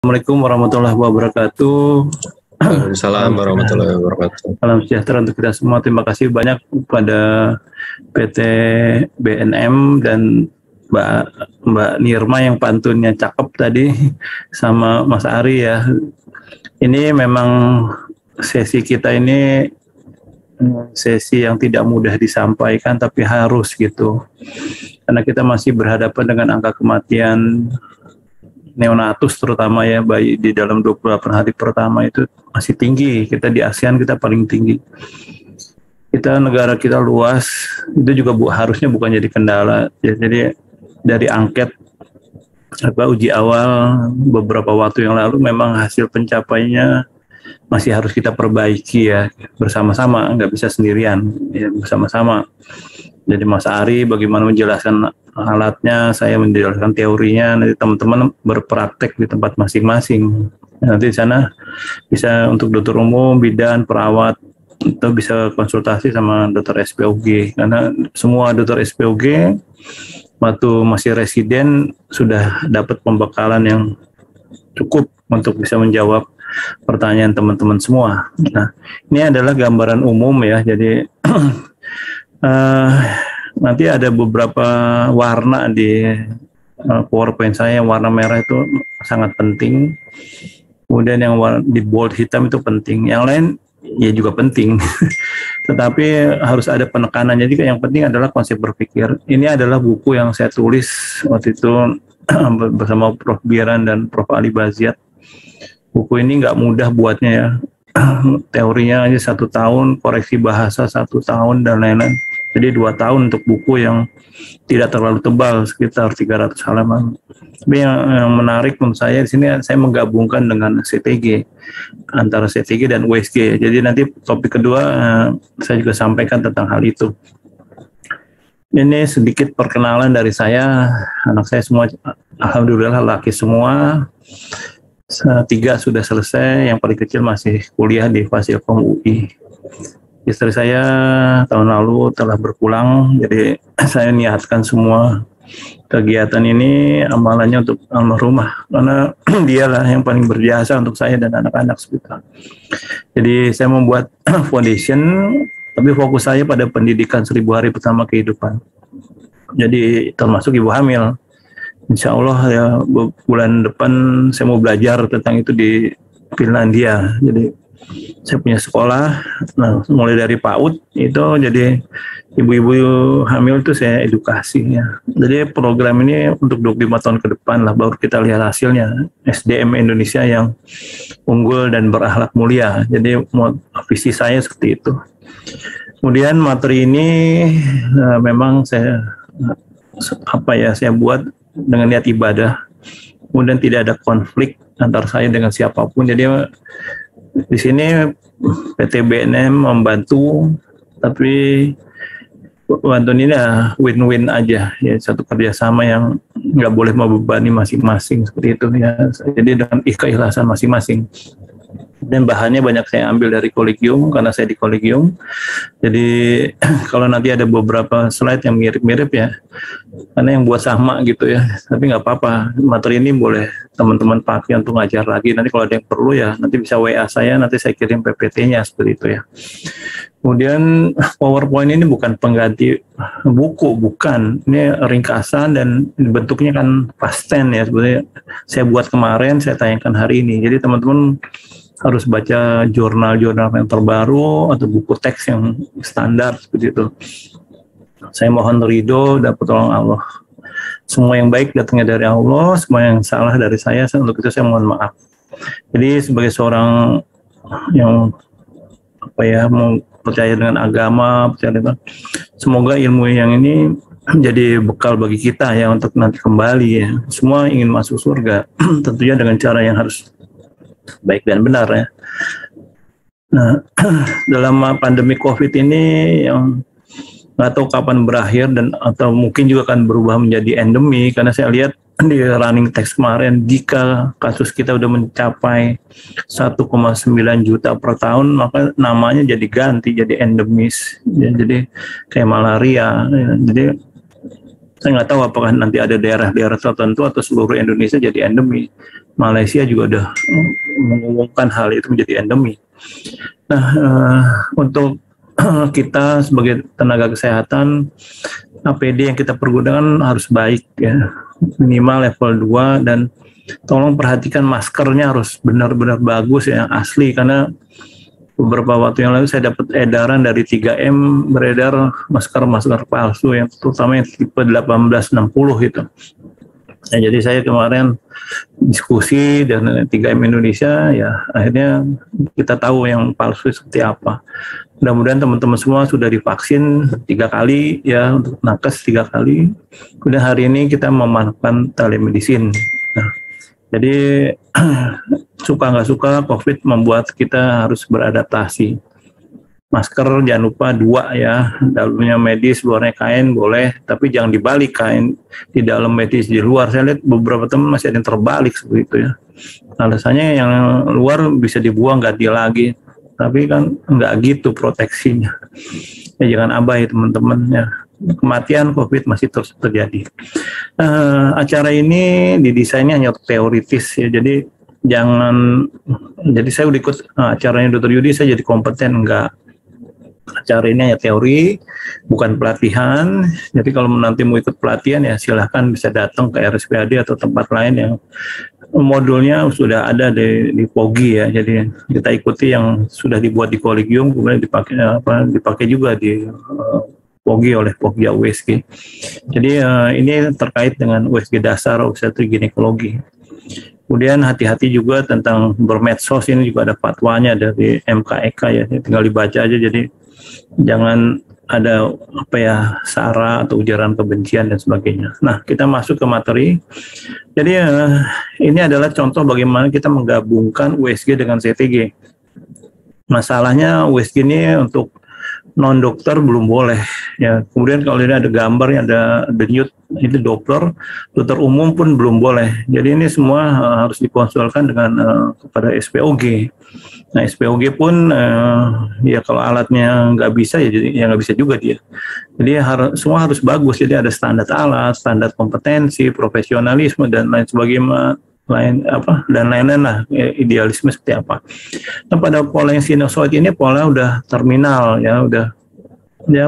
Assalamualaikum warahmatullahi wabarakatuh. Waalaikumsalam warahmatullahi wabarakatuh. Salam sejahtera untuk kita semua. Terima kasih banyak kepada PT BNM dan Mbak Nirma yang pantunnya cakep tadi, sama Mas Ari ya. Ini memang sesi kita ini sesi yang tidak mudah disampaikan tapi harus gitu. Karena kita masih berhadapan dengan angka kematian neonatus terutama ya, bayi di dalam 28 hari pertama itu masih tinggi. Kita di ASEAN kita paling tinggi. Kita negara kita luas, itu juga harusnya bukan jadi kendala. Jadi dari angket uji awal beberapa waktu yang lalu memang hasil pencapaiannya masih harus kita perbaiki ya bersama-sama, nggak bisa sendirian ya, bersama-sama. Jadi Mas Ari bagaimana menjelaskan alatnya, saya menjelaskan teorinya, nanti teman-teman berpraktek di tempat masing-masing. Nanti di sana bisa untuk dokter umum, bidan, perawat, atau bisa konsultasi sama dokter SPOG, karena semua dokter SPOG waktu masih residen sudah dapat pembekalan yang cukup untuk bisa menjawab pertanyaan teman-teman semua. Nah, ini adalah gambaran umum ya. Jadi nanti ada beberapa warna di PowerPoint saya. Yang warna merah itu sangat penting. Kemudian yang di bold hitam itu penting. Yang lain ya juga penting. Tetapi harus ada penekanannya juga. Yang penting adalah konsep berpikir. Ini adalah buku yang saya tulis waktu itu bersama Prof. Biran dan Prof. Ali Baziat. Buku ini nggak mudah buatnya ya. Teorinya aja 1 tahun, koreksi bahasa 1 tahun, dan lain-lain. Jadi 2 tahun untuk buku yang tidak terlalu tebal, sekitar 300 halaman. Tapi yang menarik menurut saya di sini, saya menggabungkan dengan CTG, antara CTG dan USG. Jadi nanti topik kedua saya juga sampaikan tentang hal itu. Ini sedikit perkenalan dari saya. Anak saya semua alhamdulillah laki semua. 3 sudah selesai, yang paling kecil masih kuliah di Fasilkom UI. Istri saya tahun lalu telah berpulang, jadi saya niatkan semua kegiatan ini amalannya untuk almarhumah, karena dialah yang paling berjasa untuk saya dan anak-anak sekitar. Jadi saya membuat foundation, tapi fokus saya pada pendidikan 1000 hari pertama kehidupan. Jadi termasuk ibu hamil. Insya Allah ya bulan depan saya mau belajar tentang itu di Finlandia. Jadi saya punya sekolah, nah mulai dari PAUD itu, jadi ibu-ibu hamil itu saya edukasi ya. Jadi program ini untuk 25 tahun ke depan lah baru kita lihat hasilnya. SDM Indonesia yang unggul dan berakhlak mulia. Jadi visi saya seperti itu. Kemudian materi ini memang saya buat dengan niat ibadah, kemudian tidak ada konflik antar saya dengan siapapun. Jadi di sini PT BNM membantu, tapi bantuan ini win-win aja ya, satu kerjasama yang nggak boleh membebani masing-masing seperti itu ya. Jadi dengan keikhlasan masing-masing. Dan bahannya banyak saya ambil dari kolegium, karena saya di kolegium. Jadi kalau nanti ada beberapa slide yang mirip-mirip ya, karena yang buat sama gitu ya, tapi nggak apa-apa, materi ini boleh teman-teman pakai untuk ngajar lagi. Nanti kalau ada yang perlu ya nanti bisa WA saya, nanti saya kirim PPT-nya seperti itu ya. Kemudian PowerPoint ini bukan pengganti buku, bukan. Ini ringkasan dan bentuknya kan past tense ya. Sebenarnya saya buat kemarin, saya tayangkan hari ini. Jadi teman-teman harus baca jurnal-jurnal yang terbaru atau buku teks yang standar seperti itu. Saya mohon ridho dan pertolongan Allah. Semua yang baik datangnya dari Allah, semua yang salah dari saya. Untuk itu saya mohon maaf. Jadi sebagai seorang yang mau percaya dengan agama, semoga ilmu yang ini jadi bekal bagi kita ya untuk nanti kembali ya. Semua ingin masuk surga, tentunya dengan cara yang harus baik dan benar ya. Nah, dalam pandemi COVID ini yang nggak tahu kapan berakhir dan atau mungkin juga akan berubah menjadi endemi, karena saya lihat di running text kemarin, jika kasus kita udah mencapai 1,9 juta per tahun, maka namanya jadi ganti, jadi endemis ya, jadi kayak malaria ya. Jadi saya nggak tahu apakah nanti ada daerah-daerah tertentu atau seluruh Indonesia jadi endemi. Malaysia juga udah mengumumkan hal itu menjadi endemi. Nah, untuk kita sebagai tenaga kesehatan, APD yang kita pergunakan harus baik ya, minimal level 2, dan tolong perhatikan maskernya harus benar-benar bagus ya, asli, karena beberapa waktu yang lalu saya dapat edaran dari 3M beredar masker palsu yang terutama yang tipe 1860 itu. Ya, jadi saya kemarin diskusi dengan 3M Indonesia, ya akhirnya kita tahu yang palsu seperti apa. Mudah-mudahan teman-teman semua sudah divaksin 3 kali ya, untuk nakes 3 kali. Kemudian hari ini kita memanfaatkan telemedicine. Nah, jadi suka nggak suka COVID membuat kita harus beradaptasi. Masker jangan lupa 2 ya, dalamnya medis, luarnya kain boleh, tapi jangan dibalik, kain di dalam medis di luar. Saya lihat beberapa teman masih ada yang terbalik seperti itu ya. Alasannya yang luar bisa dibuang ganti lagi, tapi kan nggak gitu proteksinya. Ya jangan abai teman-teman ya. Kematian COVID masih terus terjadi. Acara ini didesainnya hanya teoritis ya, jadi jangan. Jadi saya udah ikut acaranya Dr. Yudi, saya jadi kompeten enggak. Acara ini hanya teori, bukan pelatihan. Jadi kalau nanti mau ikut pelatihan ya silahkan bisa datang ke RSPAD atau tempat lain yang modulnya sudah ada di POGI ya. Jadi kita ikuti yang sudah dibuat di kolegium, kemudian dipakai juga di POGI oleh Pogja USG. Jadi ini terkait dengan USG dasar obstetrik ginekologi. Kemudian hati-hati juga tentang bermedsos, ini juga ada fatwanya dari MKEK ya, tinggal dibaca aja. Jadi jangan ada sara atau ujaran kebencian dan sebagainya. Nah, kita masuk ke materi. Jadi ini adalah contoh bagaimana kita menggabungkan USG dengan CTG. Masalahnya USG ini untuk non dokter belum boleh ya. Kemudian kalau ini ada gambarnya, ada denyut, itu Doppler, dokter umum pun belum boleh. Jadi ini semua harus dikonsulkan dengan kepada SPOG. Nah, SPOG pun ya kalau alatnya nggak bisa ya jadi ya nggak bisa juga dia. Jadi semua harus bagus. Jadi ada standar alat, standar kompetensi, profesionalisme dan lain sebagainya, lain-lain lah, idealisme seperti apa. Nah, pada pola yang sinusoid ini pola udah terminal ya,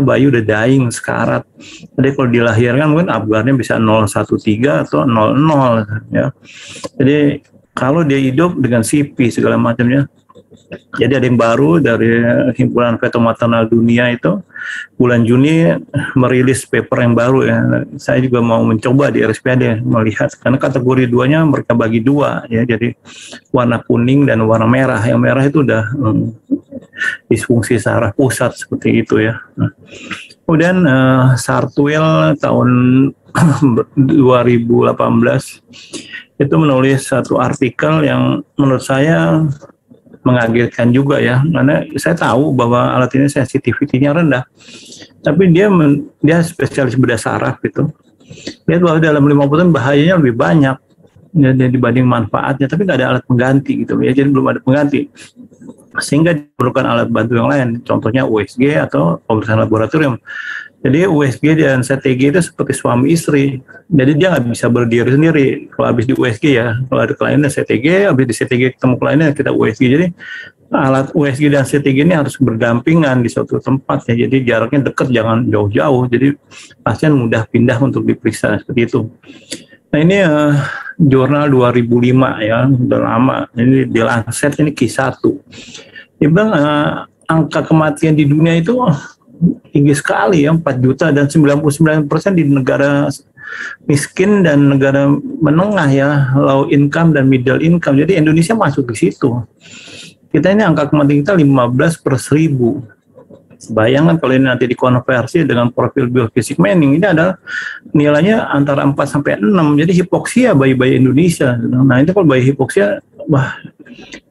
bayi udah dying, sekarat. Jadi kalau dilahirkan mungkin Apgarnya bisa 013 atau 00 ya. Jadi kalau dia hidup dengan CP segala macamnya. Jadi ada yang baru dari himpunan feto maternal dunia itu bulan Juni merilis paper yang baru ya. Saya juga mau mencoba di RSPAD melihat, karena kategori 2-nya mereka bagi 2 ya. Jadi warna kuning dan warna merah. Yang merah itu udah disfungsi saraf pusat seperti itu ya. Nah, kemudian Sartwell tahun 2018 itu menulis satu artikel yang menurut saya mengagetkan juga ya, karena saya tahu bahwa alat ini sensitivity-nya rendah, tapi dia spesialis bedah saraf gitu. Lihat bahwa dalam 50 tahun bahayanya lebih banyak ya, dibanding manfaatnya, tapi nggak ada alat pengganti gitu ya, jadi belum ada pengganti. Sehingga diperlukan alat bantu yang lain, contohnya USG atau pemeriksaan laboratorium. Jadi USG dan CTG itu seperti suami istri. Jadi dia nggak bisa berdiri sendiri. Kalau habis di USG ya, kalau ada kliennya CTG, habis di CTG ketemu kliennya kita USG. Jadi alat USG dan CTG ini harus berdampingan di suatu tempat ya. Jadi jaraknya dekat, jangan jauh-jauh. Jadi pasien mudah pindah untuk diperiksa seperti itu. Nah ini jurnal 2005 ya, udah lama. Ini di Lancet, ini Q1. Dia bilang angka kematian di dunia itu tinggi sekali ya, 4 juta dan 99% di negara miskin dan negara menengah ya, low income dan middle income. Jadi Indonesia masuk di situ. Kita ini angka kematian kita 15/1000. Bayangkan kalau ini nanti dikonversi dengan profil biofisik Manning, ini adalah nilainya antara 4 sampai 6. Jadi hipoksia bayi-bayi Indonesia. Nah itu kalau bayi hipoksia, wah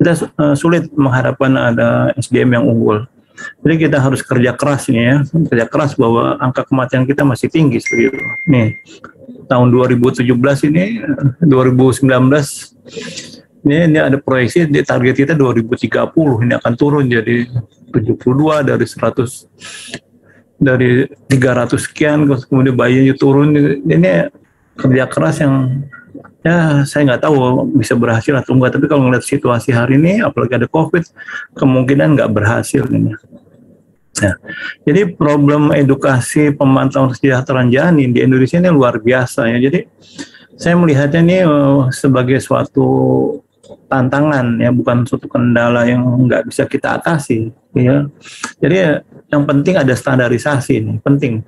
kita sulit mengharapkan ada SDM yang unggul. Jadi kita harus kerja keras nih ya, kerja keras bahwa angka kematian kita masih tinggi seperti itu. Nih, tahun 2017 ini, 2019 ini ada proyeksi di target kita 2030 ini akan turun jadi 72 dari 100, dari 300 sekian, kemudian bayinya turun. Ini kerja keras yang ya saya nggak tahu bisa berhasil atau enggak, tapi kalau ngeliat situasi hari ini apalagi ada COVID, kemungkinan nggak berhasil ini. Nah, jadi problem edukasi pemantauan kesejahteraan janin di Indonesia ini luar biasa ya. Jadi saya melihatnya ini sebagai suatu tantangan ya, bukan suatu kendala yang nggak bisa kita atasi ya. Jadi yang penting ada standarisasi ini, penting.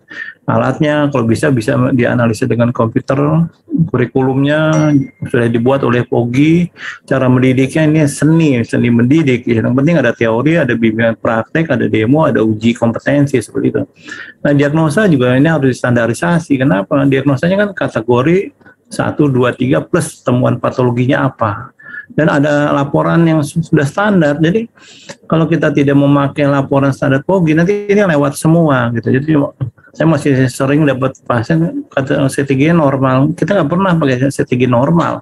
Alatnya kalau bisa dianalisa dengan komputer, kurikulumnya sudah dibuat oleh POGI, cara mendidiknya ini seni mendidik ya. Yang penting ada teori, ada bimbingan praktek, ada demo, ada uji kompetensi seperti itu. Nah, diagnosa juga ini harus distandarisasi. Kenapa? Diagnosanya kan kategori 1, 2, 3 plus temuan patologinya apa. Dan ada laporan yang sudah standar. Jadi kalau kita tidak memakai laporan standar POGI, nanti ini lewat semua gitu. Jadi saya masih sering dapat pasien kata CTG normal. Kita nggak pernah pakai CTG normal.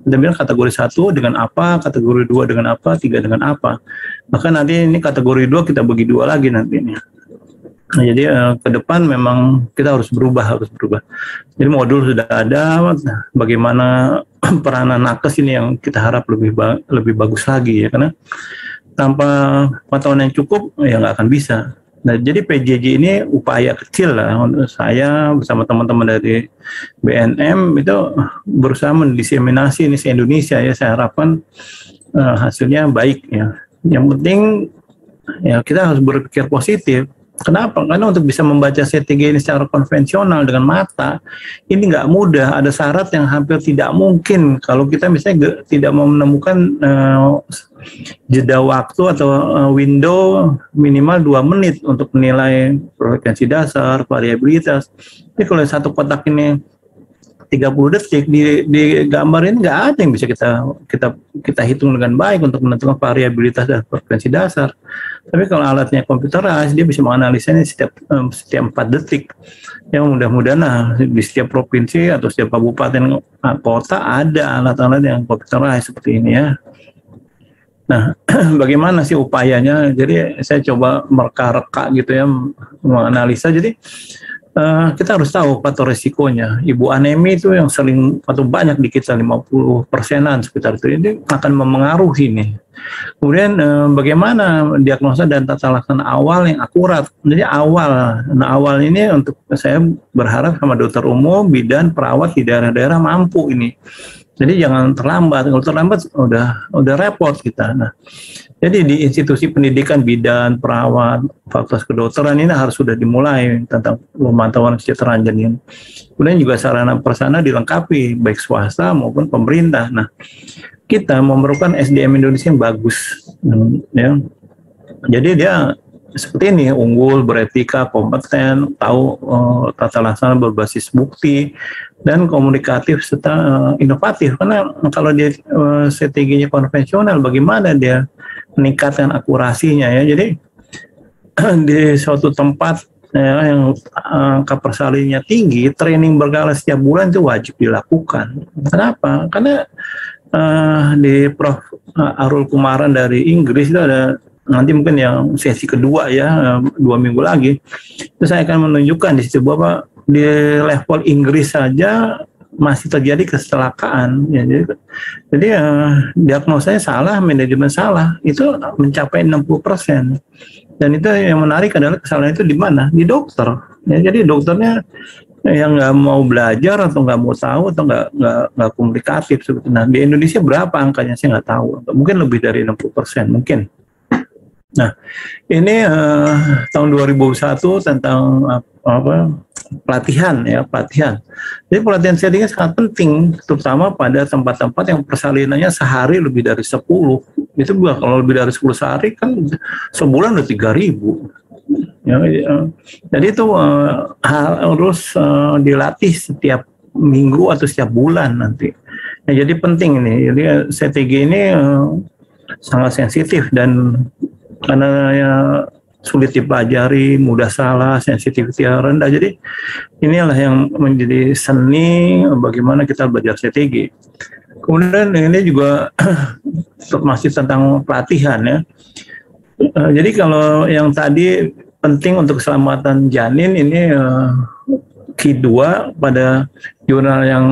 Kita bilang kategori 1 dengan apa, kategori 2 dengan apa, 3 dengan apa. Bahkan nanti ini kategori 2 kita bagi 2 lagi nanti ini. Nah, jadi ke depan memang kita harus berubah. Jadi modul sudah ada, bagaimana peranan nakes ini yang kita harap lebih bagus lagi ya, karena tanpa pengetahuan yang cukup ya nggak akan bisa. Nah, jadi PJJ ini upaya kecil lah untuk saya bersama teman-teman dari BNM itu berusaha mendiseminasi ini se Indonesia ya. Saya harapkan hasilnya baik ya. Yang penting ya kita harus berpikir positif. Kenapa? Karena untuk bisa membaca CTG ini secara konvensional dengan mata, ini nggak mudah. Ada syarat yang hampir tidak mungkin kalau kita misalnya tidak mau menemukan jeda waktu atau window minimal 2 menit untuk menilai frekuensi dasar, variabilitas. Jadi kalau satu kotak ini 30 detik di gambar ini nggak ada yang bisa kita hitung dengan baik untuk menentukan variabilitas dan frekuensi dasar. Tapi kalau alatnya computerized, dia bisa menganalisanya setiap 4 detik. Yang mudah-mudahan di setiap provinsi atau setiap kabupaten kota ada alat-alat yang computerized seperti ini ya. Nah, bagaimana sih upayanya? Jadi saya coba mereka-reka gitu ya, menganalisa. Jadi kita harus tahu faktor risikonya. Ibu anemi itu yang sering atau banyak di kita 50%-an sekitar itu, ini akan memengaruhi nih. Kemudian bagaimana diagnosa dan tata laksana awal yang akurat. Jadi awal ini untuk saya berharap sama dokter umum, bidan, perawat di daerah-daerah mampu ini. Jadi jangan terlambat. Kalau terlambat udah repot kita. Nah, jadi di institusi pendidikan bidan, perawat, fakultas kedokteran ini harus sudah dimulai tentang pemantauan kesejahteraan janin. Kemudian juga sarana prasarana dilengkapi baik swasta maupun pemerintah. Nah, kita memerlukan SDM Indonesia yang bagus, ya. Jadi dia seperti ini, unggul, beretika, kompeten, tahu tata laksana berbasis bukti, dan komunikatif serta inovatif. Karena kalau dia CTG-nya konvensional, bagaimana dia meningkatkan akurasinya ya. Jadi di suatu tempat ya, yang angka persalinnya tinggi, training berkala setiap bulan itu wajib dilakukan. Kenapa? Karena di Prof. Arul Kumaran dari Inggris itu ada nanti mungkin yang sesi kedua ya, 2 minggu lagi, itu saya akan menunjukkan di situ bahwa di level Inggris saja masih terjadi kecelakaan ya. Jadi diagnosanya salah, manajemen salah, itu mencapai 60%. Dan itu yang menarik adalah kesalahan itu di mana? Di dokter ya. Jadi dokternya yang nggak mau belajar atau nggak mau tahu atau nggak komunikatif sebetulnya. Nah, di Indonesia berapa angkanya saya nggak tahu, mungkin lebih dari 60% mungkin. Nah, ini tahun 2001 tentang pelatihan. Jadi pelatihan settingnya sangat penting, terutama pada tempat-tempat yang persalinannya sehari lebih dari 10. Itu kalau lebih dari 10 sehari kan sebulan udah 3.000. Ya, jadi itu harus dilatih setiap minggu atau setiap bulan nanti. Nah, jadi penting ini. Jadi CTG ini sangat sensitif dan karena ya sulit dipelajari, mudah salah, sensitivity rendah. Jadi inilah yang menjadi seni bagaimana kita belajar CTG. Kemudian ini juga masih tentang pelatihan ya. Jadi kalau yang tadi penting untuk keselamatan janin ini Q2 pada jurnal yang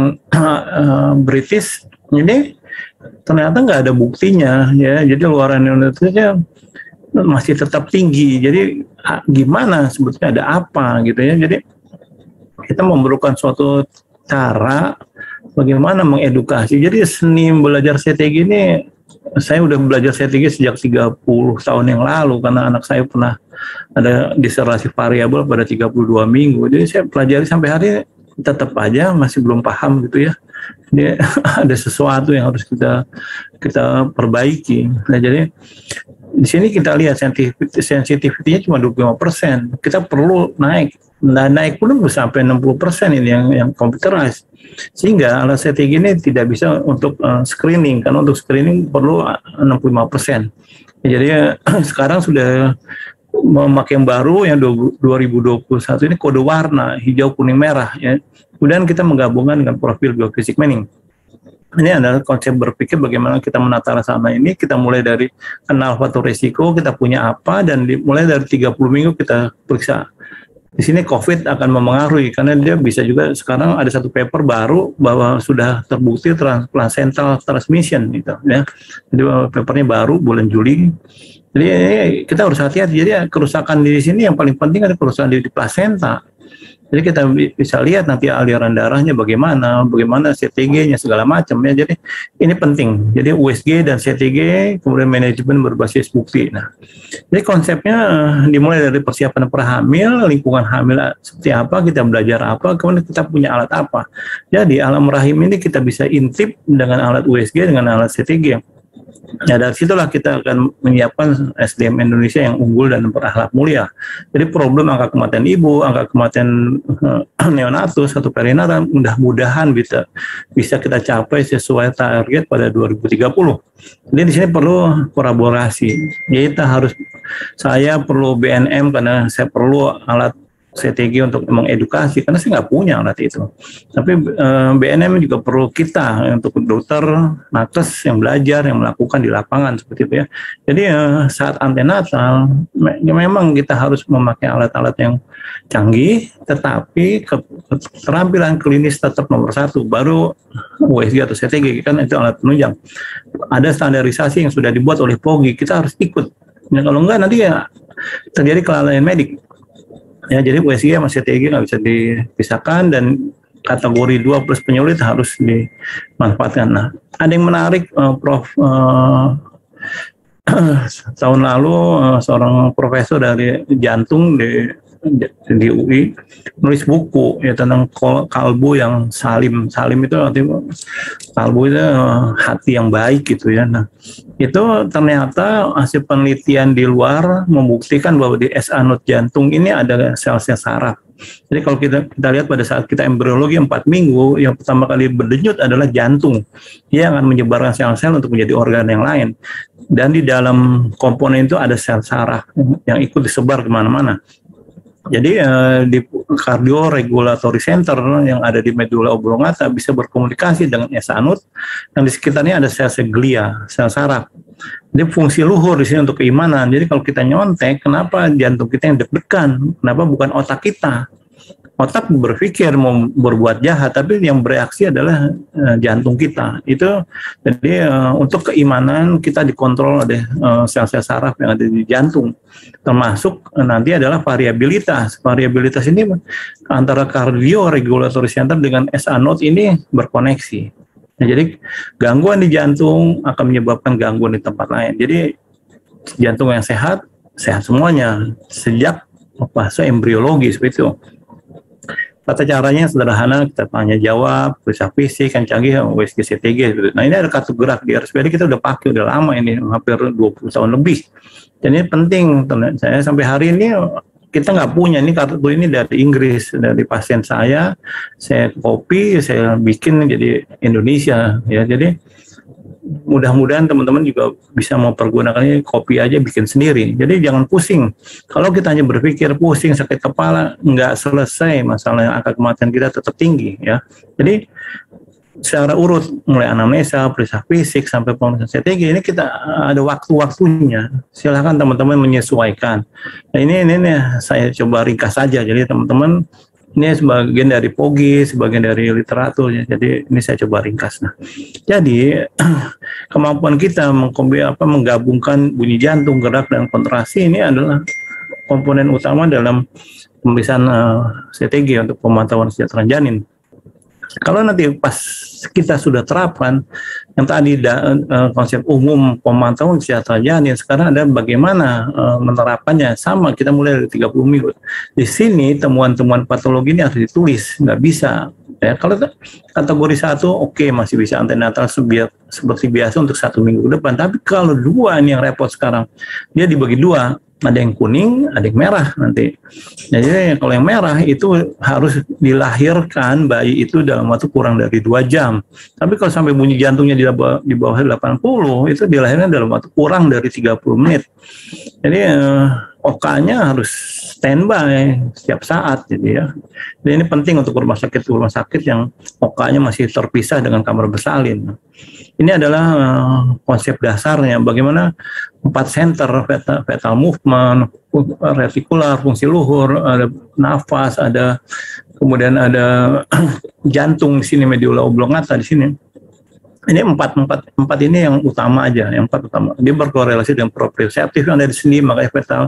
British ini ternyata nggak ada buktinya ya. Jadi luaran Indonesia masih tetap tinggi. Jadi gimana sebetulnya, ada apa gitu ya. Jadi kita memerlukan suatu cara bagaimana mengedukasi. Jadi seni belajar CTG ini, saya udah belajar CTG sejak 30 tahun yang lalu karena anak saya pernah ada diserasi variabel pada 32 minggu. Jadi saya pelajari sampai hari ini tetap aja masih belum paham gitu ya. Jadi ada sesuatu yang harus kita perbaiki. Nah, jadi di sini kita lihat sensitivity-nya cuma 25%. Kita perlu naik. Nah, naik pun sampai 60% ini yang computerized. Sehingga alat CTG ini tidak bisa untuk screening, karena untuk screening perlu 65%. Jadi sekarang sudah memakai yang baru yang 2021 ini kode warna hijau, kuning, merah ya. Kemudian kita menggabungkan dengan profil biofisik mining. Ini adalah konsep berpikir bagaimana kita menata laksana ini. Kita mulai dari kenal faktor risiko, kita punya apa, dan mulai dari 30 minggu kita periksa. Di sini COVID akan memengaruhi karena dia bisa juga, sekarang ada satu paper baru bahwa sudah terbukti placental transmission gitu ya. Jadi papernya baru bulan Juli. Jadi kita harus hati-hati. Jadi kerusakan di sini yang paling penting ada kerusakan di placenta. Jadi kita bisa lihat nanti aliran darahnya bagaimana CTG-nya segala macam ya. Jadi ini penting. Jadi USG dan CTG, kemudian manajemen berbasis bukti. Nah, jadi konsepnya dimulai dari persiapan prahamil, lingkungan hamil seperti apa, kita belajar apa, kemudian kita punya alat apa. Jadi alam rahim ini kita bisa intip dengan alat USG, dengan alat CTG. Ya, dari situlah kita akan menyiapkan SDM Indonesia yang unggul dan berakhlak mulia. Jadi problem angka kematian ibu, angka kematian neonatus atau perinatal mudah-mudahan bisa kita capai sesuai target pada 2030. Jadi di sini perlu kolaborasi. Jadi saya perlu BNM karena saya perlu alat CTG untuk mengedukasi karena saya nggak punya alat itu. Tapi BNM juga perlu kita untuk dokter nakes yang belajar, yang melakukan di lapangan seperti itu ya. Jadi saat antenatal memang kita harus memakai alat-alat yang canggih, tetapi keterampilan klinis tetap nomor satu. Baru USG atau CTG kan itu alat penunjang. Ada standarisasi yang sudah dibuat oleh POGI, kita harus ikut. Ya, kalau enggak nanti ya terjadi kelalaian medik. Ya, jadi USG sama CTG nggak bisa dipisahkan dan kategori 2 plus penyulit harus dimanfaatkan. Nah, ada yang menarik, Prof. Tahun lalu seorang profesor dari jantung di UI nulis buku ya tentang kalbu yang salim itu artinya kalbu itu hati yang baik gitu ya. Nah, itu ternyata hasil penelitian di luar membuktikan bahwa di SA node jantung ini ada sel-sel saraf. Jadi kalau kita lihat pada saat kita embriologi 4 minggu, yang pertama kali berdenyut adalah jantung. Dia akan menyebarkan sel-sel untuk menjadi organ yang lain. Dan di dalam komponen itu ada sel saraf yang ikut disebar kemana-mana. Jadi di Cardio-Regulatory Center yang ada di medulla oblongata bisa berkomunikasi dengan SA node, yang di sekitarnya ada sel-sel glia, sel saraf. Jadi fungsi luhur di sini untuk keimanan. Jadi kalau kita nyontek, kenapa jantung kita yang deg-degan? Kenapa bukan otak kita? Otak berpikir mau berbuat jahat, tapi yang bereaksi adalah jantung kita. Itu jadi untuk keimanan kita dikontrol oleh sel-sel saraf yang ada di jantung. Termasuk nanti adalah variabilitas. Variabilitas ini antara Cardio-Regulatory Center dengan SA node ini berkoneksi. Nah, jadi gangguan di jantung akan menyebabkan gangguan di tempat lain. Jadi jantung yang sehat semuanya sejak fase embriologi seperti itu. Tata caranya sederhana, kita tanya jawab, periksa fisik, yang canggih, USG, CTG. Gitu. Nah, ini ada kartu gerak di RSPD, kita udah pakai, udah lama ini, hampir 20 tahun lebih. Dan ini penting, saya sampai hari ini, kita nggak punya, ini kartu ini dari Inggris, dari pasien saya copy, saya bikin jadi Indonesia. Ya, jadi mudah-mudahan teman-teman juga bisa mempergunakannya, kopi aja bikin sendiri. Jadi jangan pusing. Kalau kita hanya berpikir pusing, sakit kepala, nggak selesai masalah angka kematian kita tetap tinggi ya. Jadi secara urut mulai anamnesa, periksa fisik sampai pemeriksaan CTG ini kita ada waktu-waktunya. Silakan teman-teman menyesuaikan. Nah, ini saya coba ringkas saja. Jadi teman-teman Ini sebagian dari POGI, sebagian dari literatur. Ya. Jadi ini saya coba ringkas. Nah, jadi kemampuan kita menggabungkan bunyi jantung, gerak, dan kontraksi ini adalah komponen utama dalam pemeriksaan CTG untuk pemantauan kesejahteraan janin. Kalau nanti pas kita sudah terapkan yang tadi konsep umum pemantauan kesehatan janin, sekarang ada bagaimana menerapkannya. Sama, kita mulai dari 30 minggu. Di sini temuan-temuan patologi ini harus ditulis, nggak bisa. Ya, kalau kategori 1 oke, masih bisa antenatal seperti biasa untuk 1 minggu ke depan. Tapi kalau 2 ini yang repot sekarang, dia dibagi 2. Ada yang kuning, ada yang merah nanti. Jadi kalau yang merah itu harus dilahirkan bayi itu dalam waktu kurang dari 2 jam. Tapi kalau sampai bunyi jantungnya di bawah 80, itu dilahirkan dalam waktu kurang dari 30 menit. Jadi OK-nya harus standby setiap saat, gitu ya. Dan ini penting untuk rumah sakit yang OK-nya masih terpisah dengan kamar bersalin. Ini adalah konsep dasarnya, bagaimana 4 center, fetal movement, retikular, fungsi luhur, ada nafas, kemudian ada jantung di sini, medulla oblongata di sini. Ini empat ini yang utama aja, yang 4 utama. Dia berkorelasi dengan proprioseptif yang ada di sini, makanya fetal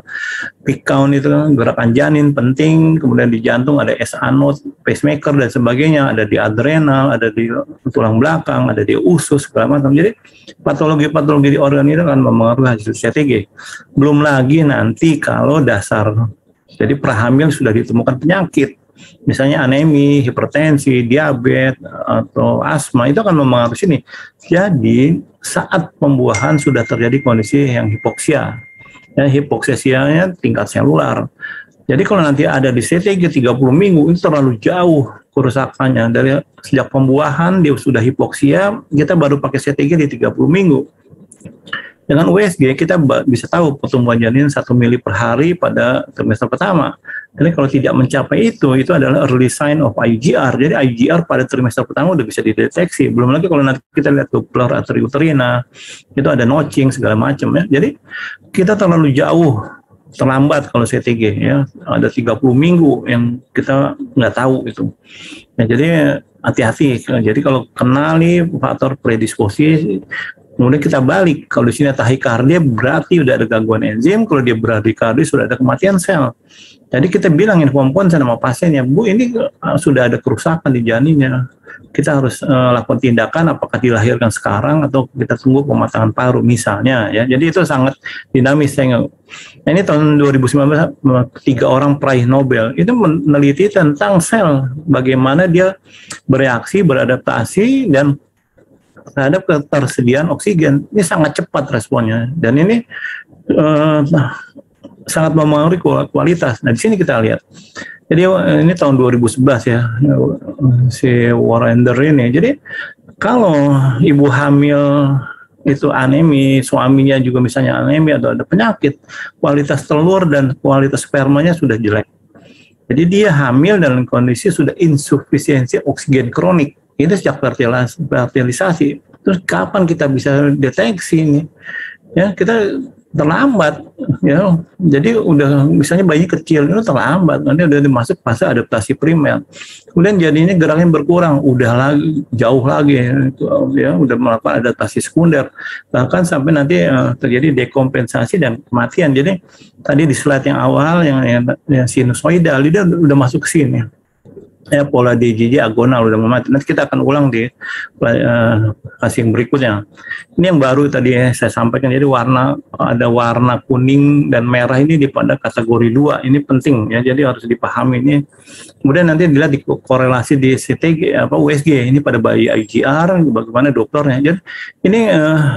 peak count itu gerakan janin penting. Kemudian di jantung ada SA node, pacemaker dan sebagainya, ada di adrenal, ada di tulang belakang, ada di usus segala macam. Jadi patologi-patologi di organ itu akan mempengaruhi hasil CTG. Belum lagi nanti kalau dasar, jadi prahamil sudah ditemukan penyakit. Misalnya anemi, hipertensi, diabetes, atau asma, itu akan mempengaruhi sini. Jadi saat pembuahan sudah terjadi kondisi yang hipoksia. Ya, hipoksianya tingkat selular. Jadi kalau nanti ada di CTG 30 minggu, itu terlalu jauh kerusakannya. Dari sejak pembuahan dia sudah hipoksia, kita baru pakai CTG di 30 minggu. Dengan USG kita bisa tahu pertumbuhan janin 1 mili per hari pada trimester pertama. Jadi kalau tidak mencapai itu adalah early sign of IGR. Jadi IGR pada trimester pertama udah bisa dideteksi. Belum lagi kalau nanti kita lihat Doppler artery uterina, itu ada notching segala macam ya. Jadi kita terlalu jauh, terlambat kalau CTG ya. Ada 30 minggu yang kita nggak tahu itu. Ya, jadi hati-hati. Jadi kalau kenali faktor predisposisi, kemudian kita balik, kalau di sini tahikardia berarti udah ada gangguan enzim, kalau dia bradikardia sudah ada kematian sel. Jadi kita bilang inform sama pasiennya, Bu ini sudah ada kerusakan di janinnya. Kita harus lakukan tindakan, apakah dilahirkan sekarang atau kita tunggu pematangan paru misalnya ya. Jadi itu sangat dinamis. Nah, ini tahun 2019 3 orang peraih Nobel itu meneliti tentang sel, bagaimana dia bereaksi, beradaptasi dan terhadap ketersediaan oksigen. Ini sangat cepat responnya dan ini sangat mempengaruhi kualitas. Nah, di sini kita lihat. Jadi ini tahun 2011 ya, si Warrender ini. Jadi kalau ibu hamil itu anemi, suaminya juga misalnya anemi atau ada penyakit, kualitas telur dan kualitas spermanya sudah jelek. Jadi dia hamil dalam kondisi sudah insufisiensi oksigen kronik. Itu sejak fertilisasi. Terus kapan kita bisa deteksi ini? Ya, kita terlambat ya. Jadi udah misalnya bayi kecil itu terlambat, nanti udah dimasuk fase adaptasi primer. Kemudian jadinya geraknya berkurang, udah lagi jauh lagi ya, udah melakukan adaptasi sekunder. Bahkan sampai nanti terjadi dekompensasi dan kematian. Jadi tadi di slide yang awal yang sinusoidal dia udah masuk ke sini. Ya, pola DJJ agonal udah memati. Nanti kita akan ulang di kasih yang berikutnya. Ini yang baru tadi saya sampaikan. Jadi ada warna kuning dan merah ini pada kategori 2. Ini penting ya. Jadi harus dipahami ini. Kemudian nanti dilihat di korelasi di CTG USG ini pada bayi IGR bagaimana dokternya. Jadi ini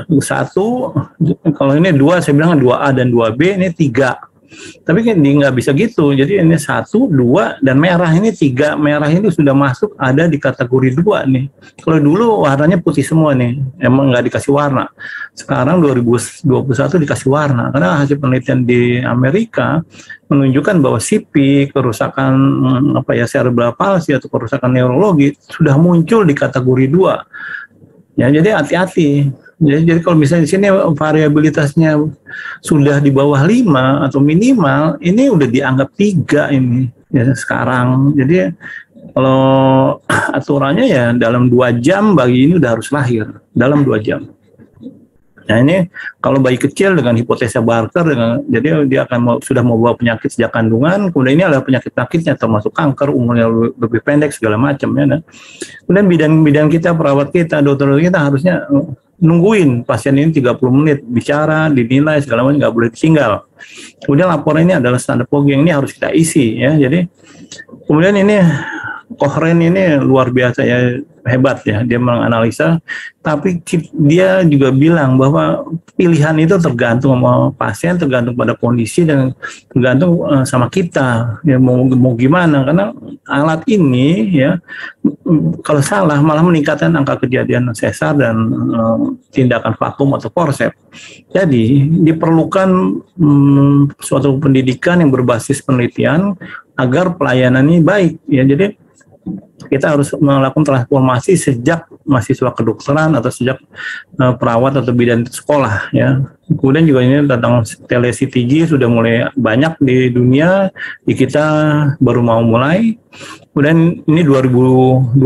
1, kalau ini 2 saya bilang 2A dan 2B, ini 3. Tapi kan nggak bisa gitu. Jadi ini 1, 2 dan merah ini 3. Merah ini sudah masuk ada di kategori 2 nih. Kalau dulu warnanya putih semua nih, emang nggak dikasih warna. Sekarang 2021 dikasih warna karena hasil penelitian di Amerika menunjukkan bahwa CP, kerusakan cerebral palsy atau kerusakan neurologi sudah muncul di kategori 2. Ya, jadi hati-hati. Jadi kalau misalnya di sini variabilitasnya sudah di bawah 5 atau minimal, ini udah dianggap 3 ini. ya sekarang. Jadi kalau aturannya ya dalam 2 jam bayi ini udah harus lahir, dalam 2 jam. Nah ini kalau bayi kecil dengan hipotesa Barker, jadi dia akan sudah membawa penyakit sejak kandungan, kemudian ini adalah penyakit-penyakitnya termasuk kanker, umurnya lebih pendek segala macam ya. Nah. Kemudian bidan kita, perawat kita, dokter kita harusnya nungguin pasien ini 30 menit bicara, dinilai segala macam, nggak boleh ditinggal. Kemudian laporan ini adalah standar POGI yang ini harus kita isi ya. Jadi kemudian ini Kohren ini luar biasa ya, hebat ya, dia menganalisa, tapi dia juga bilang bahwa pilihan itu tergantung sama pasien, tergantung pada kondisi, dan tergantung sama kita ya, mau gimana, karena alat ini ya kalau salah malah meningkatkan angka kejadian sesar dan tindakan vakum atau forceps. Jadi diperlukan suatu pendidikan yang berbasis penelitian agar pelayanan ini baik ya. Jadi kita harus melakukan transformasi sejak mahasiswa kedokteran atau sejak perawat atau bidan sekolah ya. Kemudian juga ini tentang tele-CTG sudah mulai banyak di dunia, di kita baru mau mulai. Kemudian ini 2012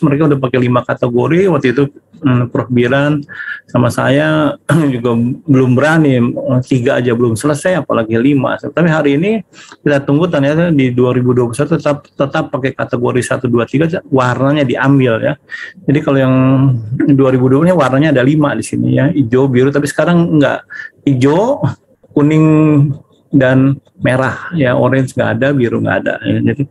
mereka udah pakai 5 kategori, waktu itu Prof. Biran sama saya juga belum berani, 3 aja belum selesai apalagi 5. Tapi hari ini kita tunggu ternyata di 2021 tetap pakai kategori 1, 2, 3 warnanya diambil ya. Jadi kalau yang 2020 ini warnanya ada 5 di sini ya, hijau, biru, tapi sekarang enggak, hijau, kuning dan merah ya, orange nggak ada, biru nggak ada ya. Jadi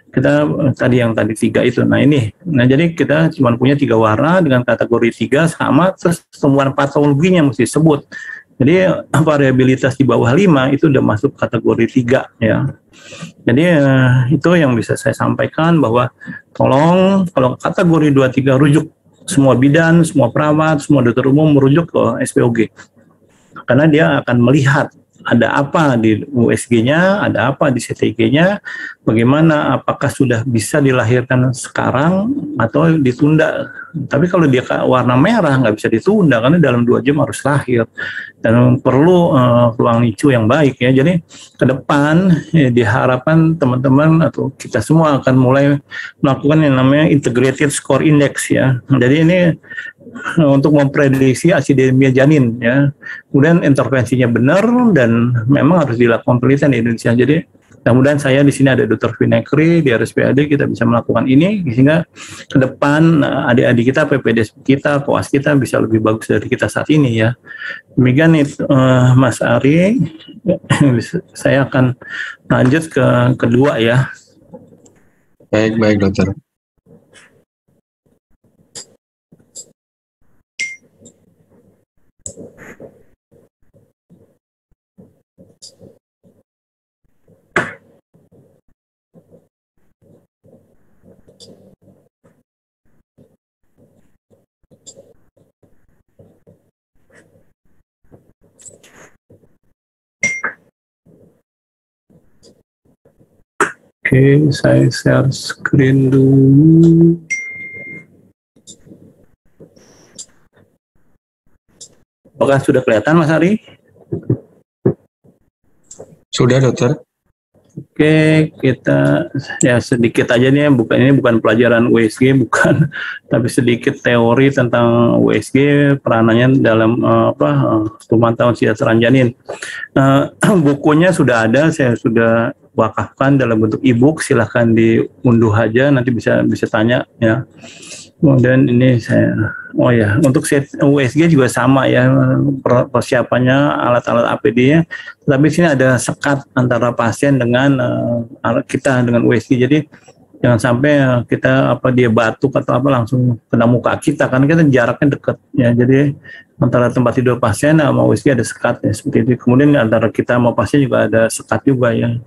kita tadi 3 itu. Nah ini, jadi kita cuma punya 3 warna dengan kategori 3 sama, terus temuan patologinya mesti sebut. Jadi variabilitas di bawah 5 itu udah masuk kategori 3 ya. Jadi itu yang bisa saya sampaikan, bahwa tolong kalau kategori 2, 3 rujuk semua bidan, semua perawat, semua dokter umum merujuk ke SPOG. Karena dia akan melihat ada apa di USG-nya, ada apa di CTG-nya, bagaimana, apakah sudah bisa dilahirkan sekarang atau ditunda. Tapi kalau dia warna merah nggak bisa ditunda karena dalam 2 jam harus lahir dan perlu ruang NICU yang baik ya. Jadi ke depan ya, diharapkan teman-teman atau kita semua akan mulai melakukan yang namanya integrated score index ya. Jadi ini untuk memprediksi asidemia janin ya. Kemudian intervensinya benar dan memang harus dilakukan penelitian di Indonesia. Jadi mudah-mudahan saya di sini ada Dr. Vinekri di RSPAD, kita bisa melakukan ini sehingga ke depan adik-adik kita, PPDS kita, koas kita bisa lebih bagus dari kita saat ini ya. Demikian itu Mas Ari. Saya akan lanjut ke kedua ya. Baik dokter. Oke, saya share screen dulu. Apakah sudah kelihatan, Mas Ari? Sudah, dokter. Oke, kita ya sedikit aja nih, ini bukan pelajaran USG, bukan, tapi sedikit teori tentang USG, peranannya dalam pemantauan sejahtera janin. Bukunya sudah ada, saya sudah wakafkan dalam bentuk e-book, silahkan diunduh aja, nanti bisa tanya ya. Kemudian ini saya, untuk USG juga sama ya, persiapannya alat-alat APD-nya, tapi sini ada sekat antara pasien dengan kita dengan USG, jadi jangan sampai dia batuk atau apa langsung kena muka kita, karena kita jaraknya dekat ya, jadi antara tempat tidur pasien sama USG ada sekat ya, seperti itu. Kemudian antara kita sama pasien juga ada sekat juga ya.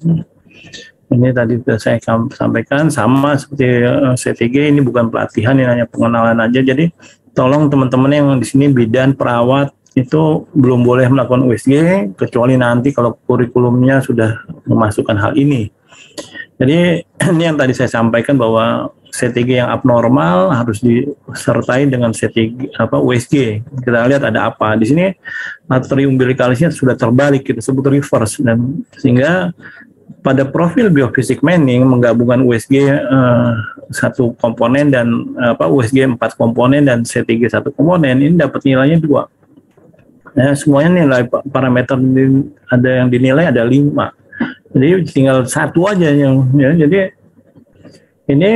Ini tadi sudah saya sampaikan, sama seperti CTG, ini bukan pelatihan, ini hanya pengenalan aja. Jadi tolong teman-teman yang di sini bidan, perawat itu belum boleh melakukan USG kecuali nanti kalau kurikulumnya sudah memasukkan hal ini. Jadi ini yang tadi saya sampaikan, bahwa CTG yang abnormal harus disertai dengan CTG USG. Kita lihat ada apa di sini, arteri umbilikalisnya sudah terbalik, kita sebut reverse, dan sehingga pada profil biofisik Manning menggabungkan USG satu komponen dan USG 4 komponen dan C3 satu komponen, ini dapat nilainya 2. Ya, semuanya nilai parameter ada yang dinilai ada 5. Jadi tinggal satu aja yang ya, jadi ini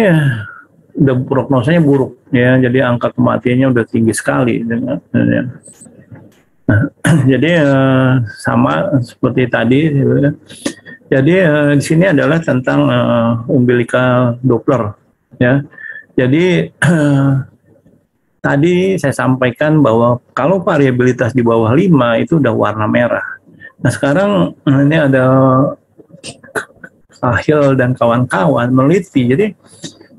udah prognosanya buruk ya, jadi angka kematiannya udah tinggi sekali ya. Jadi sama seperti tadi. Jadi di sini adalah tentang umbilical Doppler ya. Jadi tadi saya sampaikan bahwa kalau variabilitas di bawah 5 itu udah warna merah. Nah sekarang ini ada Cahill dan kawan-kawan meneliti.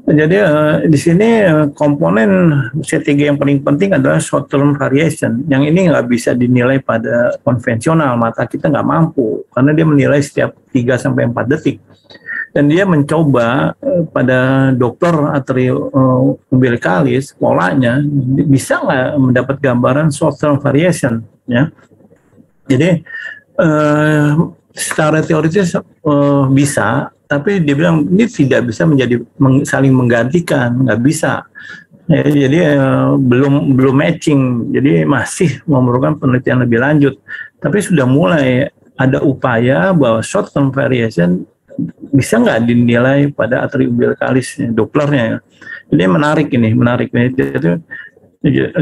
Jadi di sini komponen C3 yang paling penting adalah short term variation. Yang ini nggak bisa dinilai pada konvensional, mata kita nggak mampu karena dia menilai setiap 3-4 detik. Dan dia mencoba pada Doppler atrio umbilicalis polanya bisa nggak mendapat gambaran short term variation ya. Jadi secara teoritis bisa, tapi dia bilang ini tidak bisa menjadi saling menggantikan, nggak bisa. Ya, jadi belum matching, jadi masih memerlukan penelitian lebih lanjut. Tapi sudah mulai ada upaya bahwa short term variation bisa nggak dinilai pada atrium umbilicalis Dopplernya. Jadi menarik. Jadi,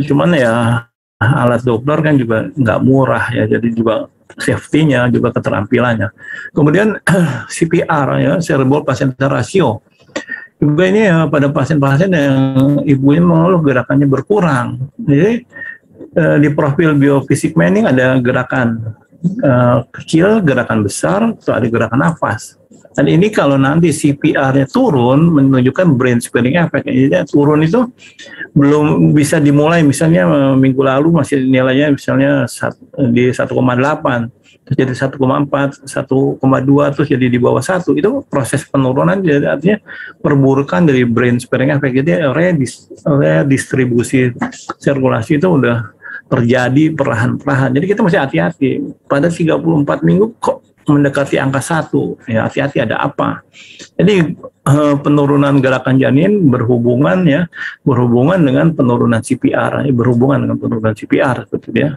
cuman ya alat Doppler kan juga nggak murah ya, jadi juga safety-nya juga keterampilannya. Kemudian CPR ya, cerebral placenta ratio. Juga ini ya, pada pasien-pasien yang ibunya mengeluh gerakannya berkurang. Jadi di profil biofisik Manning ada gerakan kecil, gerakan besar, atau ada gerakan nafas. Dan ini kalau nanti CPR-nya turun menunjukkan brain sparing effect. Jadi turun itu belum bisa dimulai, misalnya minggu lalu masih nilainya misalnya di 1,8, terus jadi 1,4, 1,2, terus jadi di bawah 1. Itu proses penurunan, jadi artinya perburukan dari brain sparing effect. Jadi redistribusi sirkulasi itu udah terjadi perlahan-lahan. Jadi kita masih hati-hati. Pada 34 minggu kok mendekati angka 1, ya hati-hati ada apa. Jadi penurunan gerakan janin berhubungan dengan penurunan CPR, seperti dia.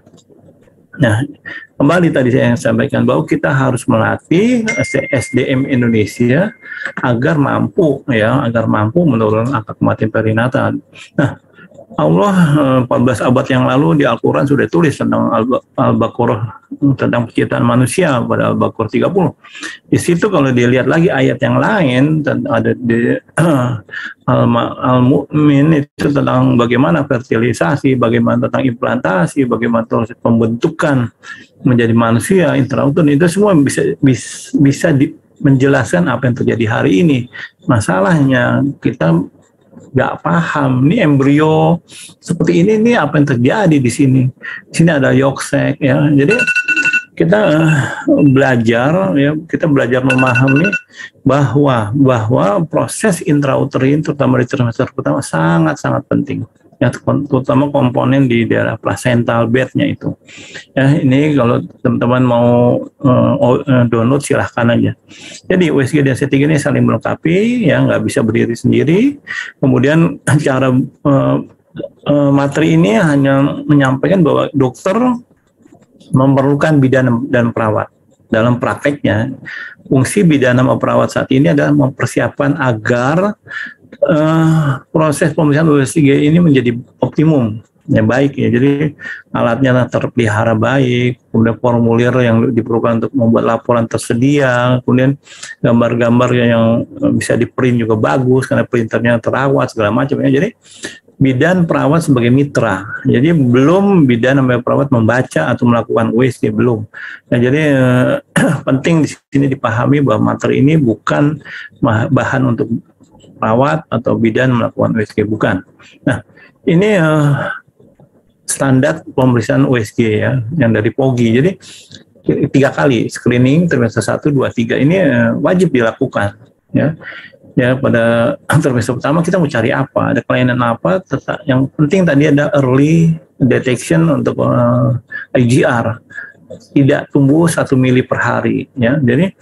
Nah, kembali tadi saya sampaikan bahwa kita harus melatih SDM Indonesia agar mampu menurunkan angka kematian perinatal. Nah, Allah 14 abad yang lalu di Al-Quran sudah tulis tentang Al-Baqarah, tentang penciptaan manusia pada Al-Baqarah 30. Di situ kalau dilihat lagi ayat yang lain, ada di Al-Mu'min itu tentang bagaimana fertilisasi, bagaimana tentang implantasi, bagaimana proses pembentukan menjadi manusia, intrauterus, itu semua bisa menjelaskan apa yang terjadi hari ini. Masalahnya kita nggak paham ini embrio seperti ini apa yang terjadi di sini. Di sini ada yolk sac ya. Jadi kita belajar memahami bahwa proses intrauterin terutama di trimester pertama sangat penting. Ya, terutama komponen di daerah placental bednya itu. Ya, ini kalau teman-teman mau download silahkan aja. Jadi USG dan C3 ini saling melengkapi, ya nggak bisa berdiri sendiri. Kemudian cara materi ini hanya menyampaikan bahwa dokter memerlukan bidan dan perawat. Dalam prakteknya, fungsi bidan dan perawat saat ini adalah mempersiapkan agar proses pemeriksaan USG ini menjadi optimum, ya baik ya. Jadi alatnya terpelihara baik, kemudian formulir yang diperlukan untuk membuat laporan tersedia, kemudian gambar-gambar yang bisa di-print juga bagus karena printernya terawat segala macam ya. Jadi bidan perawat sebagai mitra. Jadi belum bidan sampai perawat membaca atau melakukan USG belum. Nah, jadi penting di sini dipahami bahwa materi ini bukan bahan untuk perawat atau bidan melakukan USG, bukan. Nah, ini standar pemeriksaan USG ya, yang dari POGI. Jadi 3 kali screening trimester 1, 2, 3 ini wajib dilakukan ya. Ya, pada trimester pertama kita mau cari apa, ada kelainan apa, yang penting tadi ada early detection untuk IGR, tidak tumbuh 1 mili per hari ya. Jadi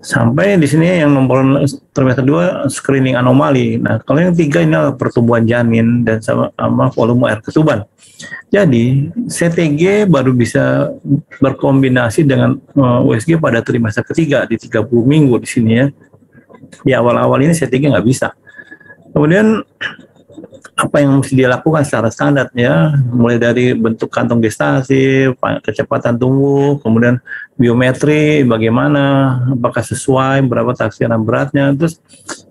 Sampai di sini yang nomor trimester 2 screening anomali. Nah, kalau yang 3 ini adalah pertumbuhan janin dan sama volume air ketuban. Jadi CTG baru bisa berkombinasi dengan USG pada trimester ketiga di 30 minggu di sini ya. Di awal-awal ini CTG nggak bisa. Kemudian apa yang mesti dilakukan secara standar ya, mulai dari bentuk kantong gestasi, kecepatan tumbuh, kemudian biometri bagaimana, apakah sesuai, berapa taksiran beratnya, terus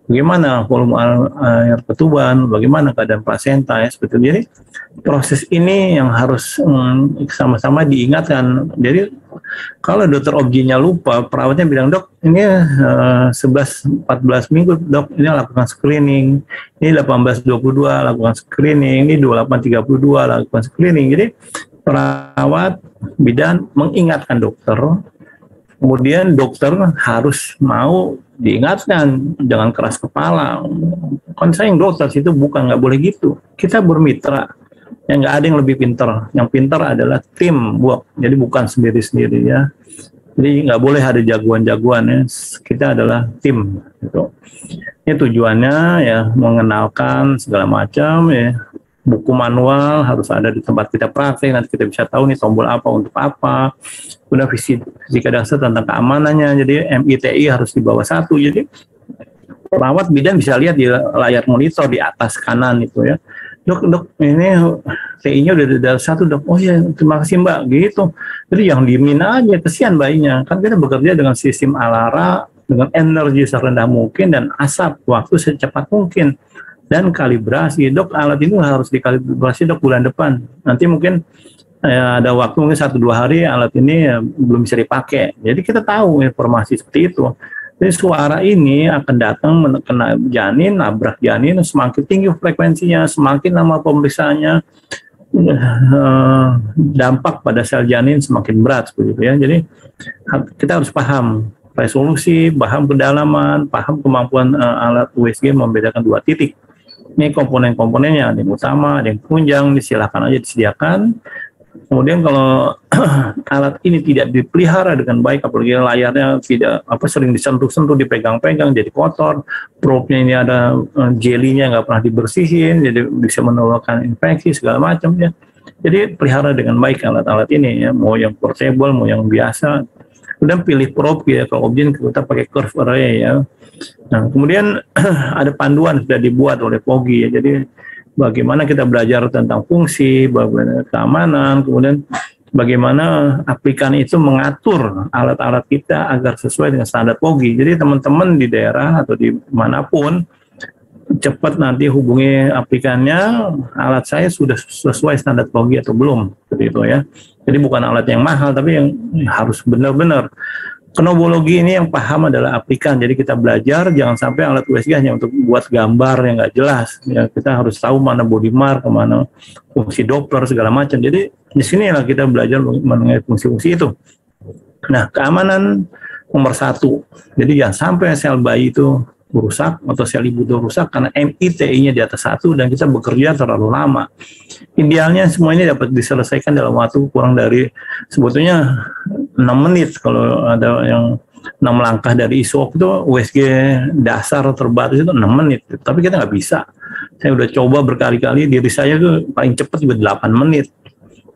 bagaimana volume air ketuban, bagaimana keadaan plasenta ya seperti itu. Jadi proses ini yang harus sama-sama diingatkan. Jadi kalau dokter obginya lupa, perawatnya bilang, dok ini 11-14 minggu dok, ini lakukan screening, ini 18-22 lakukan screening, ini 28-32 lakukan screening. Jadi perawat bidan mengingatkan dokter, kemudian dokter harus mau diingatkan, jangan keras kepala. Kan saya yang dokter itu bukan, nggak boleh gitu. Kita bermitra, yang nggak ada yang lebih pintar. Yang pintar adalah tim work, jadi bukan sendiri-sendiri ya. Jadi nggak boleh ada jagoan-jagoan ya. Kita adalah tim. Gitu. Ini tujuannya ya mengenalkan segala macam ya. Buku manual harus ada di tempat kita praktek, nanti kita bisa tahu nih tombol apa untuk apa. Kemudian fisika dasar tentang keamanannya. Jadi MITI harus di bawah 1. Jadi perawat bidan bisa lihat di layar monitor di atas kanan itu ya. Dok, ini TI-nya udah dari 1 dok. Oh ya, terima kasih mbak, gitu. Jadi yang diemin aja, kesian bayinya. Kan kita bekerja dengan sistem alara, dengan energi serendah mungkin, dan asap waktu secepat mungkin. Dan kalibrasi, dok alat ini harus dikalibrasi dok bulan depan. Nanti mungkin ada waktu mungkin 1-2 hari alat ini belum bisa dipakai. Jadi kita tahu informasi seperti itu. Jadi suara ini akan datang kena janin, nabrak janin, semakin tinggi frekuensinya, semakin lama pemeriksaannya, dampak pada sel janin semakin berat, begitu ya. Jadi kita harus paham resolusi, paham kedalaman, paham kemampuan alat USG membedakan 2 titik. Ini komponen-komponennya, ada yang utama, ada yang penunjang, silakan aja disediakan. Kemudian kalau alat ini tidak dipelihara dengan baik, apalagi layarnya tidak sering disentuh-sentuh, dipegang-pegang, jadi kotor, probe-nya ini ada jelinya nggak pernah dibersihin, jadi bisa menularkan infeksi segala macam ya. Jadi pelihara dengan baik alat-alat ini ya, mau yang portable, mau yang biasa. Kemudian pilih probe ya, kalau objek kita pakai curve array ya. Nah, kemudian ada panduan sudah dibuat oleh POGI ya, jadi bagaimana kita belajar tentang fungsi, bagaimana keamanan, kemudian bagaimana aplikan itu mengatur alat-alat kita agar sesuai dengan standar POGI. Jadi teman-teman di daerah atau di manapun cepat nanti hubungi aplikannya, alat saya sudah sesuai standar POGI atau belum, seperti itu ya. Jadi bukan alat yang mahal, tapi yang harus benar-benar. Knobologi ini yang paham adalah aplikan, jadi kita belajar jangan sampai alat USG hanya untuk buat gambar yang nggak jelas. Ya, kita harus tahu mana body mark, mana fungsi Doppler segala macam. Jadi di sinilah kita belajar mengenai fungsi-fungsi itu. Nah, keamanan nomor 1. Jadi jangan sampai sel bayi itu rusak atau sel ibu itu rusak karena MITI-nya di atas 1 dan kita bekerja terlalu lama. Idealnya semua ini dapat diselesaikan dalam waktu kurang dari sebetulnya 6 menit. Kalau ada yang 6 langkah dari ISOP itu USG dasar terbatas itu 6 menit. Tapi kita nggak bisa. Saya udah coba berkali-kali, diri saya tuh paling cepat juga 8 menit.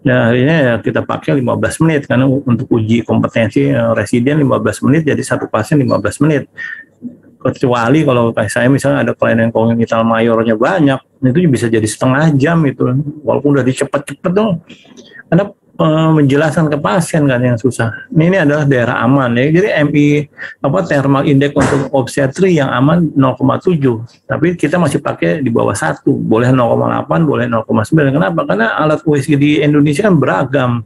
Ya, akhirnya ya kita pakai 15 menit karena untuk uji kompetensi residen 15 menit, jadi satu pasien 15 menit. Kecuali kalau kayak saya misalnya ada klien yang kognital mayornya banyak, itu bisa jadi setengah jam itu, walaupun udah dicepet-cepet dong. Karena menjelaskan ke pasien kan yang susah. Ini adalah daerah aman ya. Jadi thermal index untuk obstetri yang aman 0,7. Tapi kita masih pakai di bawah 1. Boleh 0,8, boleh 0,9. Kenapa? Karena alat USG di Indonesia kan beragam.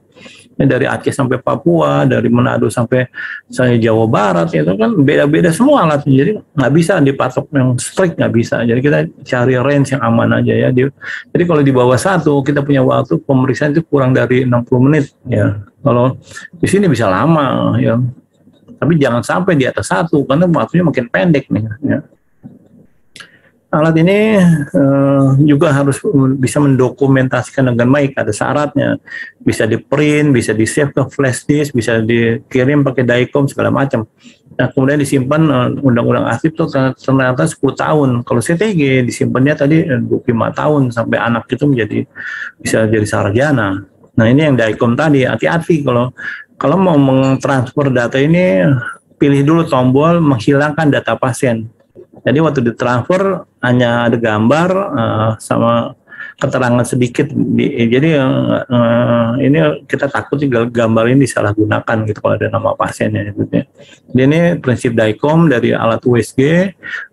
Ya, dari Aceh sampai Papua, dari Manado sampai Jawa Barat, itu kan beda-beda semua alatnya. Jadi nggak bisa dipatok yang strict, nggak bisa. Jadi kita cari range yang aman aja ya. Jadi kalau di bawah 1 kita punya waktu pemeriksaan itu kurang dari 60 menit ya. Kalau di sini bisa lama ya. Tapi jangan sampai di atas 1 karena waktunya makin pendek nih ya. Alat ini juga harus bisa mendokumentasikan dengan baik, ada syaratnya. Bisa di-print, bisa di-save ke flash disk, bisa dikirim pakai DICOM segala macam. Nah, kemudian disimpan undang-undang arsip itu ternyata 10 tahun. Kalau CTG disimpannya tadi 25 tahun sampai anak itu bisa jadi sarjana. Nah, ini yang DICOM tadi, hati-hati kalau mau mentransfer data ini, pilih dulu tombol menghilangkan data pasien. Jadi waktu ditransfer hanya ada gambar sama keterangan sedikit. Jadi ini kita takut gambar ini disalahgunakan gitu kalau ada nama pasiennya. Gitu. Jadi ini prinsip DICOM dari alat USG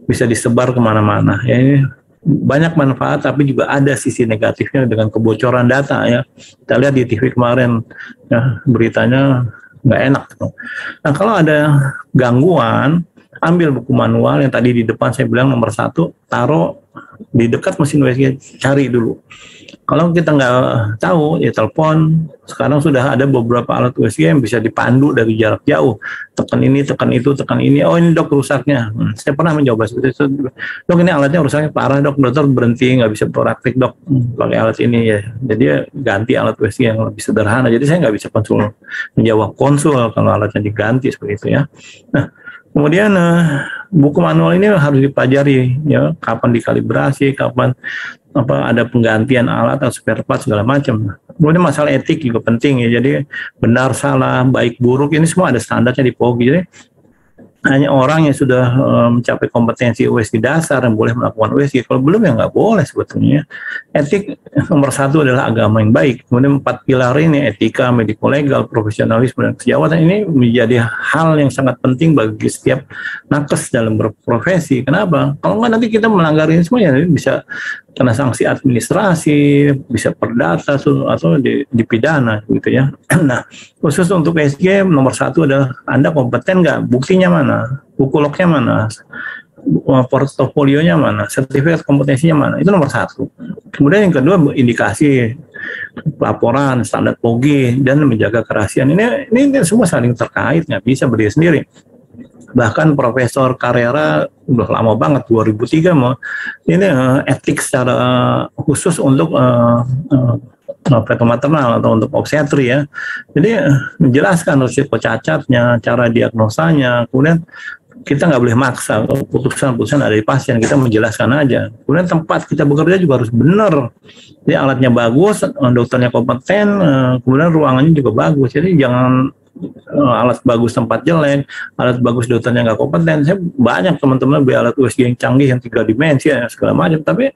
bisa disebar kemana-mana. Ya, ini banyak manfaat tapi juga ada sisi negatifnya dengan kebocoran data ya. Kita lihat di TV kemarin ya, beritanya nggak enak. Nah kalau ada gangguan, ambil buku manual yang tadi di depan saya bilang nomor 1, taruh di dekat mesin USG, cari dulu. Kalau kita nggak tahu, ya telepon. Sekarang sudah ada beberapa alat USG yang bisa dipandu dari jarak jauh. Tekan ini, tekan itu, tekan ini. Oh ini dok rusaknya. Saya pernah mencoba seperti itu. Dok ini alatnya rusaknya parah dok. Dokter berhenti, nggak bisa praktik dok pakai alat ini ya. Jadi ganti alat USG yang lebih sederhana. Jadi saya nggak bisa menjawab konsul kalau alatnya diganti seperti itu ya. Nah, kemudian buku manual ini harus dipelajari ya, kapan dikalibrasi, kapan ada penggantian alat atau spare part segala macam. Kemudian masalah etik juga penting ya. Jadi benar salah, baik buruk ini semua ada standarnya di POGI. Jadi hanya orang yang sudah mencapai kompetensi USG dasar yang boleh melakukan USG. Kalau belum ya nggak boleh sebetulnya. Etik nomor 1 adalah agama yang baik. Kemudian 4 pilar ini, etika, mediko-legal, profesionalisme, dan kesejahteraan ini menjadi hal yang sangat penting bagi setiap nakes dalam berprofesi. Kenapa? Kalau nggak nanti kita melanggar ini semua ya bisa kena sanksi administrasi, bisa perdata atau dipidana gitu ya. Nah, khusus untuk USG nomor 1 adalah Anda kompeten nggak? Buktinya mana? Buku lognya mana? Portofolionya mana? Sertifikat kompetensinya mana? Itu nomor 1. Kemudian yang kedua, indikasi laporan, standar POGI, dan menjaga kerahasiaan. Ini semua saling terkait, nggak bisa berdiri sendiri. Bahkan Profesor Carrera udah lama banget 2003 ini etik secara khusus untuk prematernal atau untuk obstetri ya. Jadi menjelaskan risiko cacatnya, cara diagnosanya, kemudian kita nggak boleh maksa, keputusan ada di pasien, kita menjelaskan aja. Kemudian tempat kita bekerja juga harus benar. Jadi alatnya bagus, dokternya kompeten, kemudian ruangannya juga bagus. Jadi jangan alat bagus tempat jelek, alat bagus dokternya nggak kompeten. Saya banyak teman-teman beli alat USG yang canggih yang 3 dimensi ya, segala macam, tapi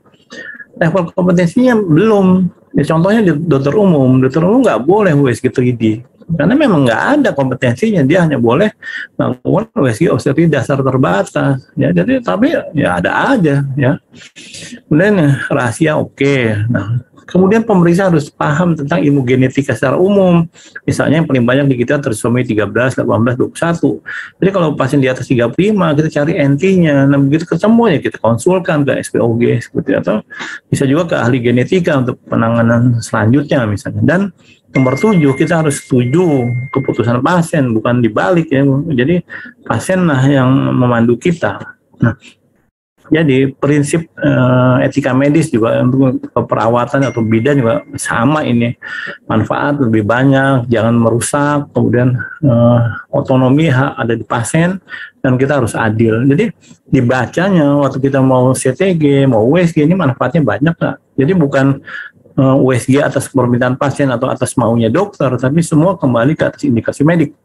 level kompetensinya belum. Ya, contohnya di dokter umum nggak boleh USG 3D karena memang nggak ada kompetensinya, dia hanya boleh melakukan USG obstetri dasar terbatas. Ya, jadi tapi ya ada aja ya. Kemudian rahasia oke. Nah, kemudian pemeriksa harus paham tentang ilmu genetika secara umum. Misalnya yang paling banyak di kita trisomia 13, 18, 21. Jadi kalau pasien di atas 35, kita cari NT-nya. Nah, begitu ketemu ya kita konsulkan ke SPOG seperti atau bisa juga ke ahli genetika untuk penanganan selanjutnya misalnya. Dan nomor 7, kita harus setuju keputusan pasien, bukan dibalik ya. Jadi pasien lah yang memandu kita. Nah, jadi prinsip etika medis juga untuk keperawatan atau bidan juga sama ini. Manfaat lebih banyak, jangan merusak, kemudian otonomi hak ada di pasien, dan kita harus adil. Jadi dibacanya waktu kita mau CTG, mau USG ini manfaatnya banyak nggak? Jadi bukan USG atas permintaan pasien atau atas maunya dokter, tapi semua kembali ke atas indikasi medik.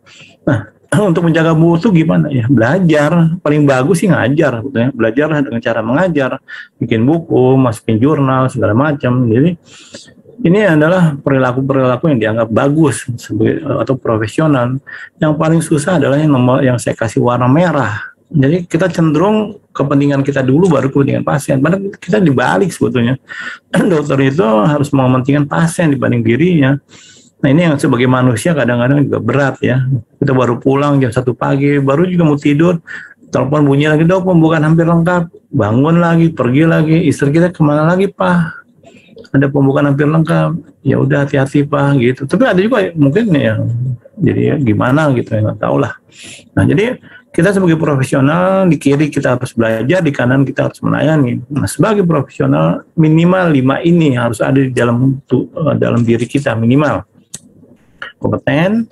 Nah, untuk menjaga mutu gimana ya? Belajar, paling bagus sih ngajar, ya. Belajar dengan cara mengajar, bikin buku, masukin jurnal segala macam. Jadi ini adalah perilaku-perilaku yang dianggap bagus atau profesional. Yang paling susah adalah yang saya kasih warna merah. Jadi kita cenderung kepentingan kita dulu baru kepentingan pasien. Padahal kita dibalik sebetulnya. Dokter itu harus mementingkan pasien dibanding dirinya. Nah ini yang sebagai manusia kadang-kadang juga berat ya. Kita baru pulang jam 1 pagi, baru juga mau tidur, telepon bunyi lagi, dok pembukaan hampir lengkap, bangun lagi, pergi lagi, istri kita kemana lagi pak? Ada pembukaan hampir lengkap, ya udah hati-hati pak gitu. Tapi ada juga mungkin ya, jadi ya gimana gitu ya nggak tahu lah. Nah jadi kita sebagai profesional di kiri kita harus belajar, di kanan kita harus melayani. Nah, sebagai profesional minimal 5 ini harus ada di dalam diri kita, minimal kompeten,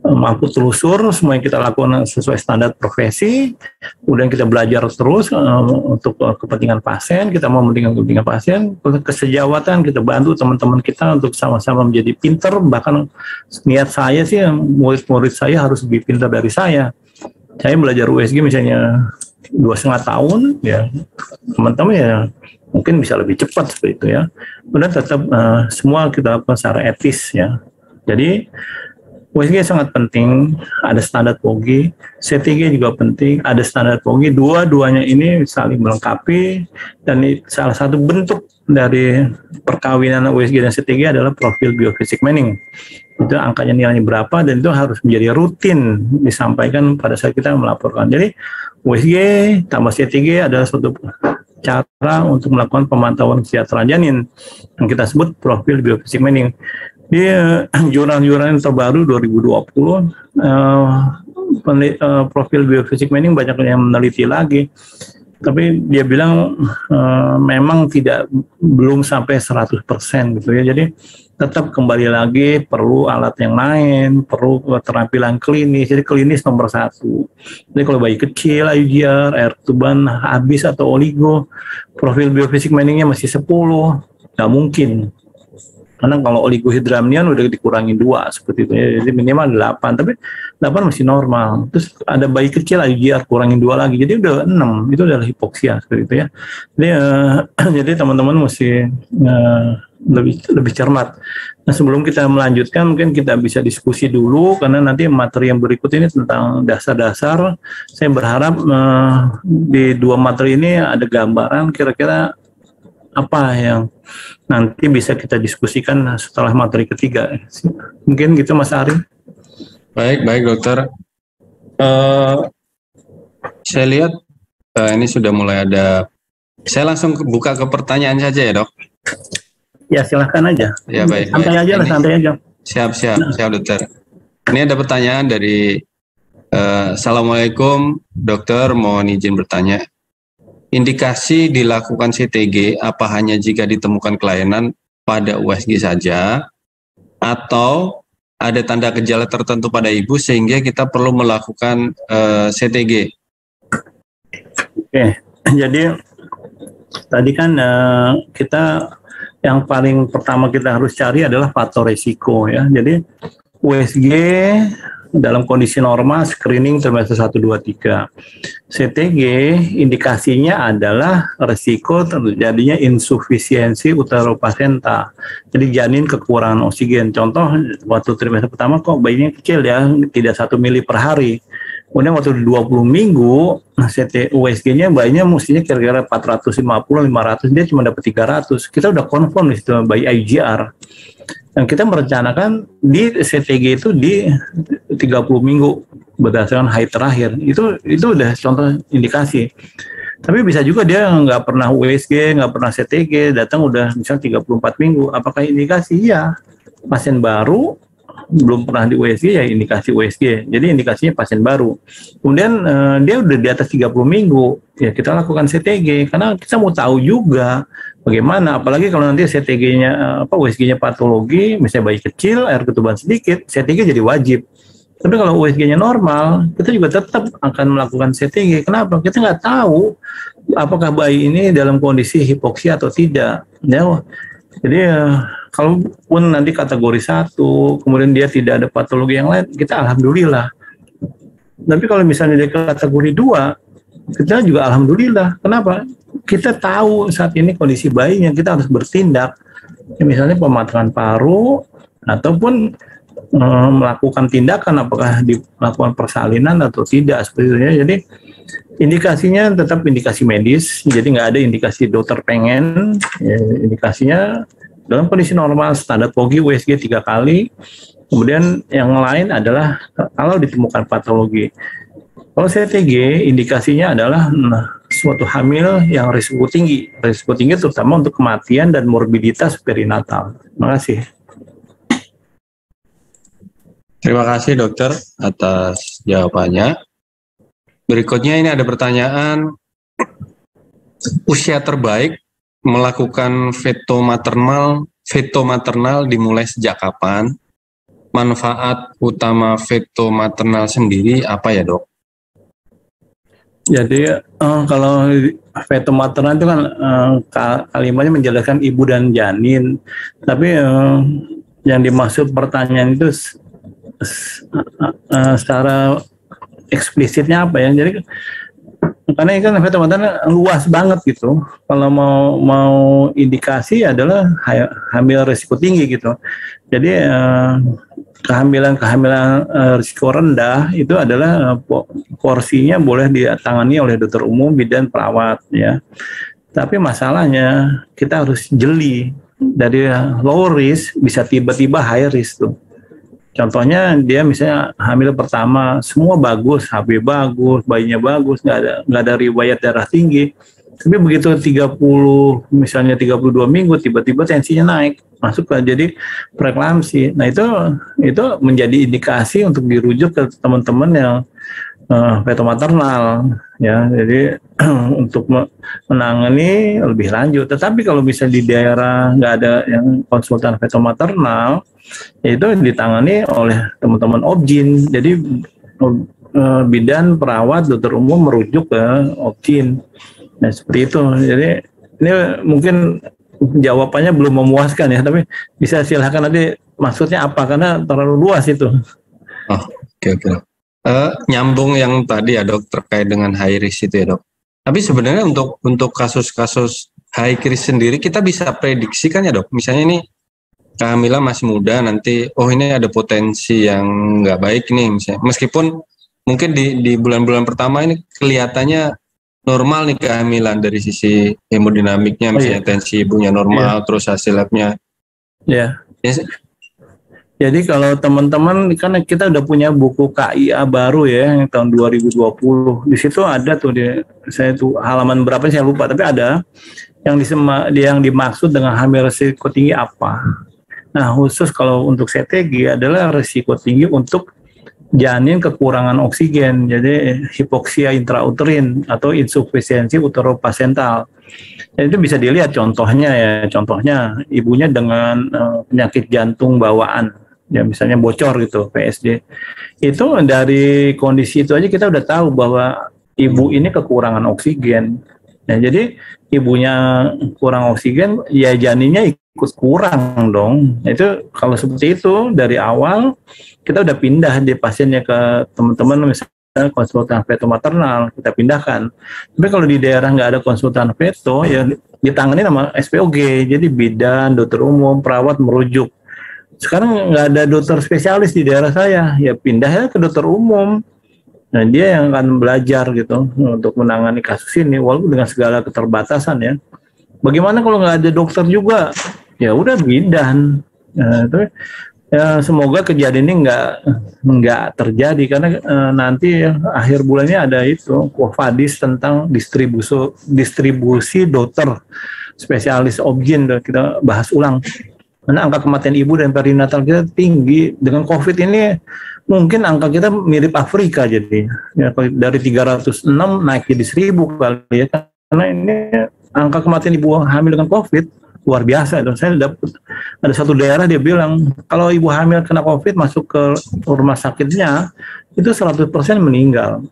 mampu telusur semua yang kita lakukan sesuai standar profesi, kemudian kita belajar terus untuk kepentingan pasien, kita mau mementingkan kepentingan pasien, kesejawatan, kita bantu teman-teman kita untuk sama-sama menjadi pinter, bahkan niat saya sih murid-murid saya harus lebih pintar dari saya belajar USG misalnya 2,5 tahun, ya teman-teman ya mungkin bisa lebih cepat seperti itu ya, kemudian tetap semua kita lakukan secara etis ya. Jadi USG sangat penting, ada standar POGI, CTG juga penting, ada standar POGI, dua-duanya ini saling melengkapi, dan salah satu bentuk dari perkawinan USG dan CTG adalah profil biofisik Manning. Itu angkanya nilainya berapa, dan itu harus menjadi rutin disampaikan pada saat kita melaporkan. Jadi USG tambah CTG adalah suatu cara untuk melakukan pemantauan kesejahteraan janin yang kita sebut profil biofisik Manning. Di jurnal-jurnal terbaru 2020, profil biofisik Manning banyak yang meneliti lagi, tapi dia bilang memang belum sampai 100% gitu ya. Jadi tetap kembali lagi perlu alat yang lain, perlu keterampilan klinis. Jadi klinis nomor 1. Jadi kalau bayi kecil, IUGR, air tuban habis atau oligo, profil biofisik Manningnya masih 10, nggak mungkin. Karena kalau oligohidramnion udah dikurangi 2 seperti itu ya, jadi minimal 8, tapi 8 masih normal. Terus ada bayi kecil IUGR kurangin 2 lagi, jadi udah 6, itu adalah hipoksia seperti itu ya. Jadi jadi teman-teman mesti lebih cermat. Nah, sebelum kita melanjutkan mungkin kita bisa diskusi dulu, karena nanti materi yang berikut ini tentang dasar-dasar. Saya berharap di 2 materi ini ada gambaran kira-kira apa yang nanti bisa kita diskusikan setelah materi ketiga. Mungkin gitu Mas Ari. Baik dokter. Saya lihat ini sudah mulai ada. Saya langsung buka ke pertanyaan saja ya dok. Ya silahkan aja. Ya baik. Santai aja lah, santai aja. Siap dokter. Ini ada pertanyaan dari Assalamualaikum dokter, mohon izin bertanya. Indikasi dilakukan CTG apa hanya jika ditemukan kelainan pada USG saja, atau ada tanda gejala tertentu pada ibu sehingga kita perlu melakukan CTG? Oke, jadi tadi kan kita yang paling pertama kita harus cari adalah faktor resiko ya. Jadi USG dalam kondisi normal screening trimester 1, 2, 3. CTG indikasinya adalah resiko terjadinya insufisiensi utero placenta. Jadi janin kekurangan oksigen. Contoh waktu trimester pertama kok bayinya kecil ya, tidak 1 mili per hari. Kemudian waktu 20 minggu USG-nya bayinya mestinya kira-kira 450, 500, dia cuma dapat 300. Kita udah confirm di situ bayi IGR. Dan kita merencanakan di CTG itu di 30 minggu berdasarkan haid terakhir. Itu udah contoh indikasi. Tapi bisa juga dia nggak pernah USG, nggak pernah CTG, datang udah misalnya 34 minggu. Apakah indikasi? Iya. Pasien baru, belum pernah di USG, ya indikasi USG. Jadi indikasinya pasien baru. Kemudian dia udah di atas 30 minggu, ya kita lakukan CTG. Karena kita mau tahu juga bagaimana, apalagi kalau nanti CTG-nya, USG-nya patologi, misalnya bayi kecil, air ketuban sedikit, CTG jadi wajib. Tapi kalau USG-nya normal, kita juga tetap akan melakukan CTG. Kenapa? Kita nggak tahu apakah bayi ini dalam kondisi hipoksia atau tidak. Ya, jadi kalaupun nanti kategori 1, kemudian dia tidak ada patologi yang lain, kita alhamdulillah. Tapi kalau misalnya dia kategori 2, kita juga alhamdulillah. Kenapa? Kita tahu saat ini kondisi bayinya, kita harus bertindak. Misalnya pematangan paru, ataupun melakukan tindakan, apakah dilakukan persalinan atau tidak, seperti itu ya. Jadi indikasinya tetap indikasi medis, jadi nggak ada indikasi dokter pengen. Ya, indikasinya dalam kondisi normal, standar POGI USG 3 kali. Kemudian yang lain adalah kalau ditemukan patologi. Kalau CTG indikasinya adalah suatu hamil yang risiko tinggi terutama untuk kematian dan morbiditas perinatal. Terima kasih. Terima kasih dokter atas jawabannya. Berikutnya ini ada pertanyaan, usia terbaik melakukan veto maternal dimulai sejak kapan? Manfaat utama veto maternal sendiri apa ya, Dok? Jadi kalau veto maternal itu kan kalimatnya menjelaskan ibu dan janin, tapi yang dimaksud pertanyaan itu secara eksplisitnya apa ya? Jadi karena ini kan veto maternal luas banget gitu. Kalau mau indikasi adalah hamil risiko tinggi gitu. Jadi kehamilan risiko rendah itu adalah porsinya boleh ditangani oleh dokter umum, bidan, perawat ya. Tapi masalahnya kita harus jeli, dari low risk bisa tiba-tiba high risk tuh. Contohnya dia misalnya hamil pertama semua bagus, HB bagus, bayinya bagus, nggak ada riwayat darah tinggi. Tapi begitu 32 minggu tiba-tiba tensinya naik, masuk ke jadi preeklamsi. Nah itu menjadi indikasi untuk dirujuk ke teman-teman yang veto maternal ya. Jadi untuk menangani lebih lanjut. Tetapi kalau bisa di daerah nggak ada yang konsultan veto maternal, itu ditangani oleh teman-teman obgyn. Jadi bidan, perawat, dokter umum merujuk ke obgyn. Nah seperti itu. Jadi ini mungkin jawabannya belum memuaskan ya, tapi bisa silahkan nanti maksudnya apa, karena terlalu luas itu. Oh, oke. Nyambung yang tadi ya, Dok, terkait dengan high risk itu ya, Dok. Tapi sebenarnya untuk kasus-kasus high risk sendiri kita bisa prediksi kan ya, Dok? Misalnya ini kehamilan masih muda, nanti ini ada potensi yang nggak baik nih misalnya. Meskipun mungkin di bulan-bulan pertama ini kelihatannya normal nih kehamilan dari sisi hemodinamiknya, misalnya tensi ibunya normal, terus hasil labnya. Ya. Jadi kalau teman-teman, kan kita udah punya buku KIA baru ya, yang tahun 2020. Di situ ada tuh, saya tuh halaman berapa saya lupa, tapi ada yang dimaksud dengan hamil risiko tinggi apa. Nah khusus kalau untuk CTG adalah risiko tinggi untuk janin kekurangan oksigen, jadi hipoksia intrauterin atau insufisiensi uteroplasental. Itu bisa dilihat contohnya ibunya dengan penyakit jantung bawaan, ya misalnya bocor gitu, PSD. Itu dari kondisi itu aja kita udah tahu bahwa ibu ini kekurangan oksigen. Nah, jadi ibunya kurang oksigen, ya janinnya ikut kurang dong. Itu kalau seperti itu dari awal kita udah pindah di pasiennya ke teman-teman misalnya konsultan veto maternal, kita pindahkan. Tapi kalau di daerah nggak ada konsultan veto, ya ditangani sama SPOG. Jadi bidan, dokter umum, perawat merujuk. Sekarang nggak ada dokter spesialis di daerah saya, ya pindah ya ke dokter umum. Nah dia yang akan belajar gitu untuk menangani kasus ini, walaupun dengan segala keterbatasan ya. Bagaimana kalau nggak ada dokter juga? Ya udah bidan. Ya, semoga kejadian ini nggak terjadi, karena nanti akhir bulannya ada itu Quo-Vadis tentang distribusi dokter spesialis obgyn, kita bahas ulang. Karena angka kematian ibu dan perinatal kita tinggi dengan COVID ini, mungkin angka kita mirip Afrika, jadi ya, dari 306 naik jadi 1000 kali ya, karena ini angka kematian ibu hamil dengan COVID luar biasa. Saya dapat ada satu daerah dia bilang kalau ibu hamil kena COVID masuk ke rumah sakitnya itu 100% meninggal.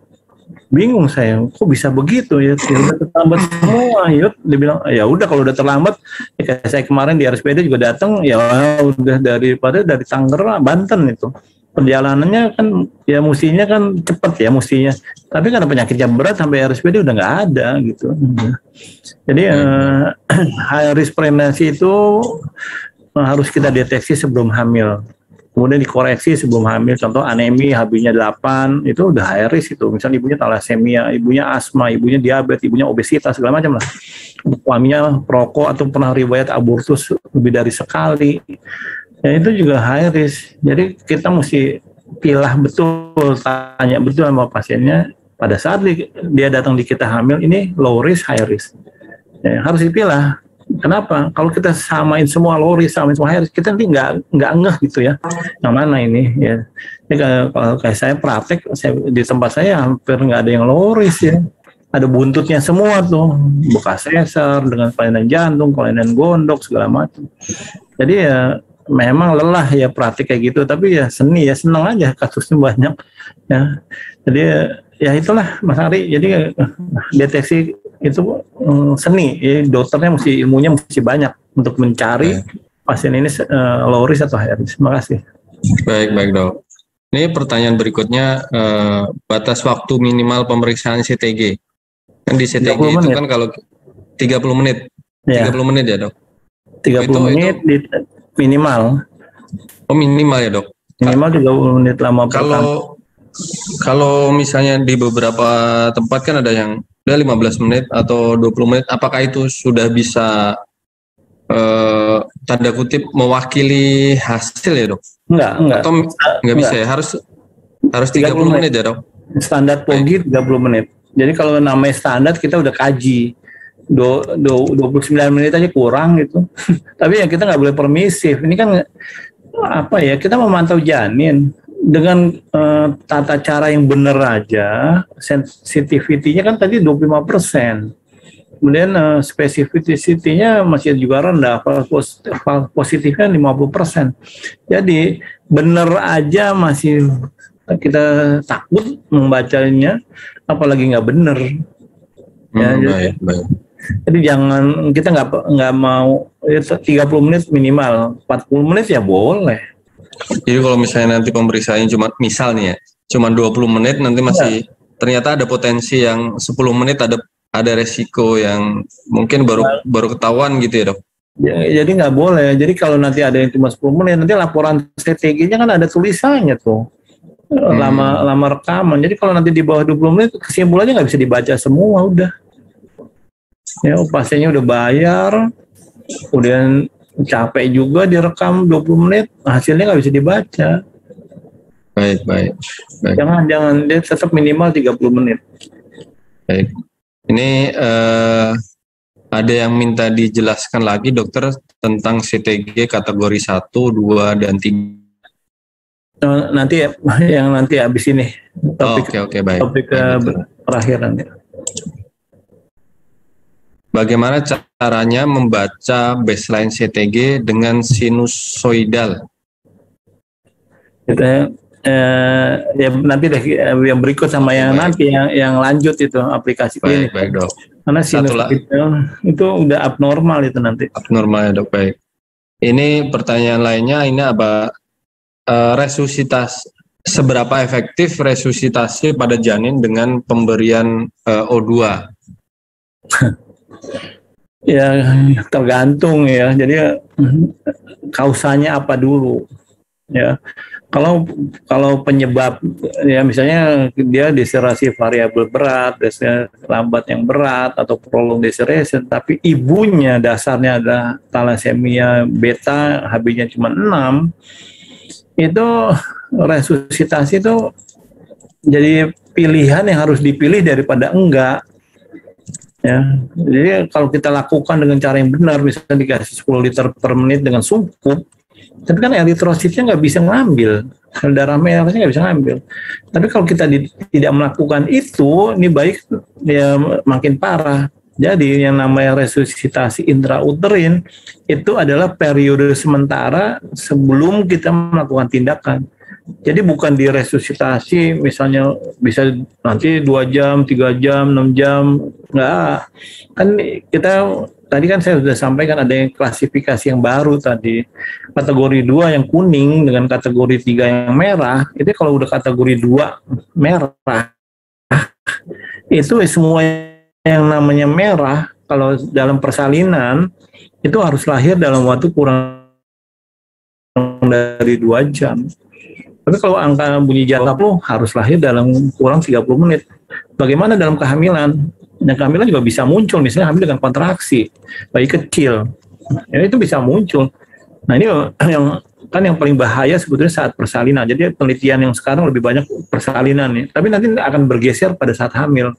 Bingung saya, kok bisa begitu ya? Udah terlambat semua. Yuk, dia bilang ya udah kalau udah terlambat, ya kayak saya kemarin di RSPD juga datang, ya udah dari Tangerang, Banten itu. Perjalanannya kan ya mestinya kan cepat ya mestinya, tapi karena penyakitnya berat sampai RSPD udah nggak ada gitu. Jadi high risk pregnancy itu harus kita deteksi sebelum hamil, kemudian dikoreksi sebelum hamil. Contoh anemi, HB-nya 8 itu udah high risk itu. Misalnya ibunya thalassemia, ibunya asma, ibunya diabetes, ibunya obesitas segala macam lah. Suaminya perokok atau pernah riwayat abortus lebih dari sekali. Ya itu juga high risk. Jadi kita mesti pilah betul, tanya betul sama pasiennya pada saat dia datang di kita hamil, ini low risk, high risk. Ya, harus dipilah. Kenapa? Kalau kita samain semua loris, samain semua Harris, kita nanti nggak ngeh gitu ya. Yang mana ini ya? Jadi kalau kayak saya praktek, di tempat saya hampir nggak ada yang loris ya. Ada buntutnya semua tuh, bekas sesar dengan kelainan jantung, kelainan gondok segala macam. Jadi ya memang lelah ya praktik kayak gitu, tapi ya seni ya, senang aja kasusnya banyak ya. Jadi ya itulah Mas Ari. Jadi deteksi itu seni, ya, dokternya ilmunya mesti banyak untuk mencari pasien ini loris atau Harris. Terima kasih. Baik dok. Ini pertanyaan berikutnya, batas waktu minimal pemeriksaan CTG. Kan di CTG itu kan kalau 30 menit, ya. 30 menit ya dok? 30 menit minimal. Oh minimal ya dok? Minimal 30 menit lama. Kalau misalnya di beberapa tempat kan ada yang udah 15 menit atau 20 menit, apakah itu sudah bisa tanda kutip mewakili hasil ya dok? Enggak. Atau enggak bisa ya? Harus 30 menit ya dok? Standar POGI 30 menit. Jadi kalau namanya standar kita udah kaji. 29 menit aja kurang gitu. Tapi ya kita nggak boleh permisif. Ini kan apa ya, kita memantau janin dengan tata cara yang benar aja. Sensitivity-nya kan tadi 25%. Kemudian specificity-nya masih juga rendah, positifnya 50%. Jadi benar aja masih kita takut membacanya, apalagi nggak benar. Ya, baik. Jadi jangan, kita nggak mau 30 menit minimal, 40 menit ya boleh. Jadi kalau misalnya nanti pemeriksaannya cuma 20 menit, nanti masih ternyata ada potensi yang 10 menit ada resiko yang mungkin baru ketahuan gitu ya dok? Ya, jadi nggak boleh. Jadi kalau nanti ada yang cuma 10 menit, nanti laporan CTG-nya kan ada tulisannya tuh. Lama rekaman. Jadi kalau nanti di bawah 20 menit kesimpulannya nggak bisa dibaca semua udah. Ya pasiennya udah bayar, kemudian capek juga direkam 20 menit, hasilnya nggak bisa dibaca. Baik. Jangan dia tetap minimal 30 menit. Baik. Ini ada yang minta dijelaskan lagi dokter tentang CTG kategori 1, 2, dan 3. Nanti habis ini topik baik. Topik terakhir nanti. Bagaimana caranya membaca baseline CTG dengan sinusoidal? Ya nanti deh yang berikut sama yang nanti yang lanjut itu aplikasi klinik. Baik dok. Karena sinusoidal itu udah abnormal itu nanti. Abnormal ya dok, baik. Ini pertanyaan lainnya, ini apa? Resusitasi, seberapa efektif resusitasi pada janin dengan pemberian O2? Ya tergantung ya. Jadi kausanya apa dulu ya. Kalau penyebab ya misalnya dia deserasi variabel berat, lambat yang berat atau prolonged desertion, tapi ibunya dasarnya ada thalassemia beta, HB-nya cuma 6, itu resusitasi itu jadi pilihan yang harus dipilih daripada enggak. Ya, jadi kalau kita lakukan dengan cara yang benar, misalnya dikasih 10 liter per menit dengan sungkup, tapi kan eritrositnya nggak bisa ngambil, darah merahnya nggak bisa ngambil. Tapi kalau kita tidak melakukan itu, ini baik ya makin parah. Jadi yang namanya resusitasi intrauterin itu adalah periode sementara sebelum kita melakukan tindakan. Jadi bukan diresusitasi misalnya bisa nanti 2 jam, 3 jam, 6 jam, enggak. Kan kita tadi kan saya sudah sampaikan ada yang klasifikasi yang baru tadi. Kategori 2 yang kuning dengan kategori 3 yang merah, itu kalau udah kategori 2 merah, itu semua yang namanya merah kalau dalam persalinan itu harus lahir dalam waktu kurang dari 2 jam. Tapi kalau angka bunyi jangka harus lahir dalam kurang 30 menit. Bagaimana dalam kehamilan? Nah, kehamilan juga bisa muncul, misalnya hamil dengan kontraksi, bayi kecil. Ya, itu bisa muncul. Nah, ini yang paling bahaya sebetulnya saat persalinan. Jadi penelitian yang sekarang lebih banyak persalinan ya. Tapi nanti akan bergeser pada saat hamil.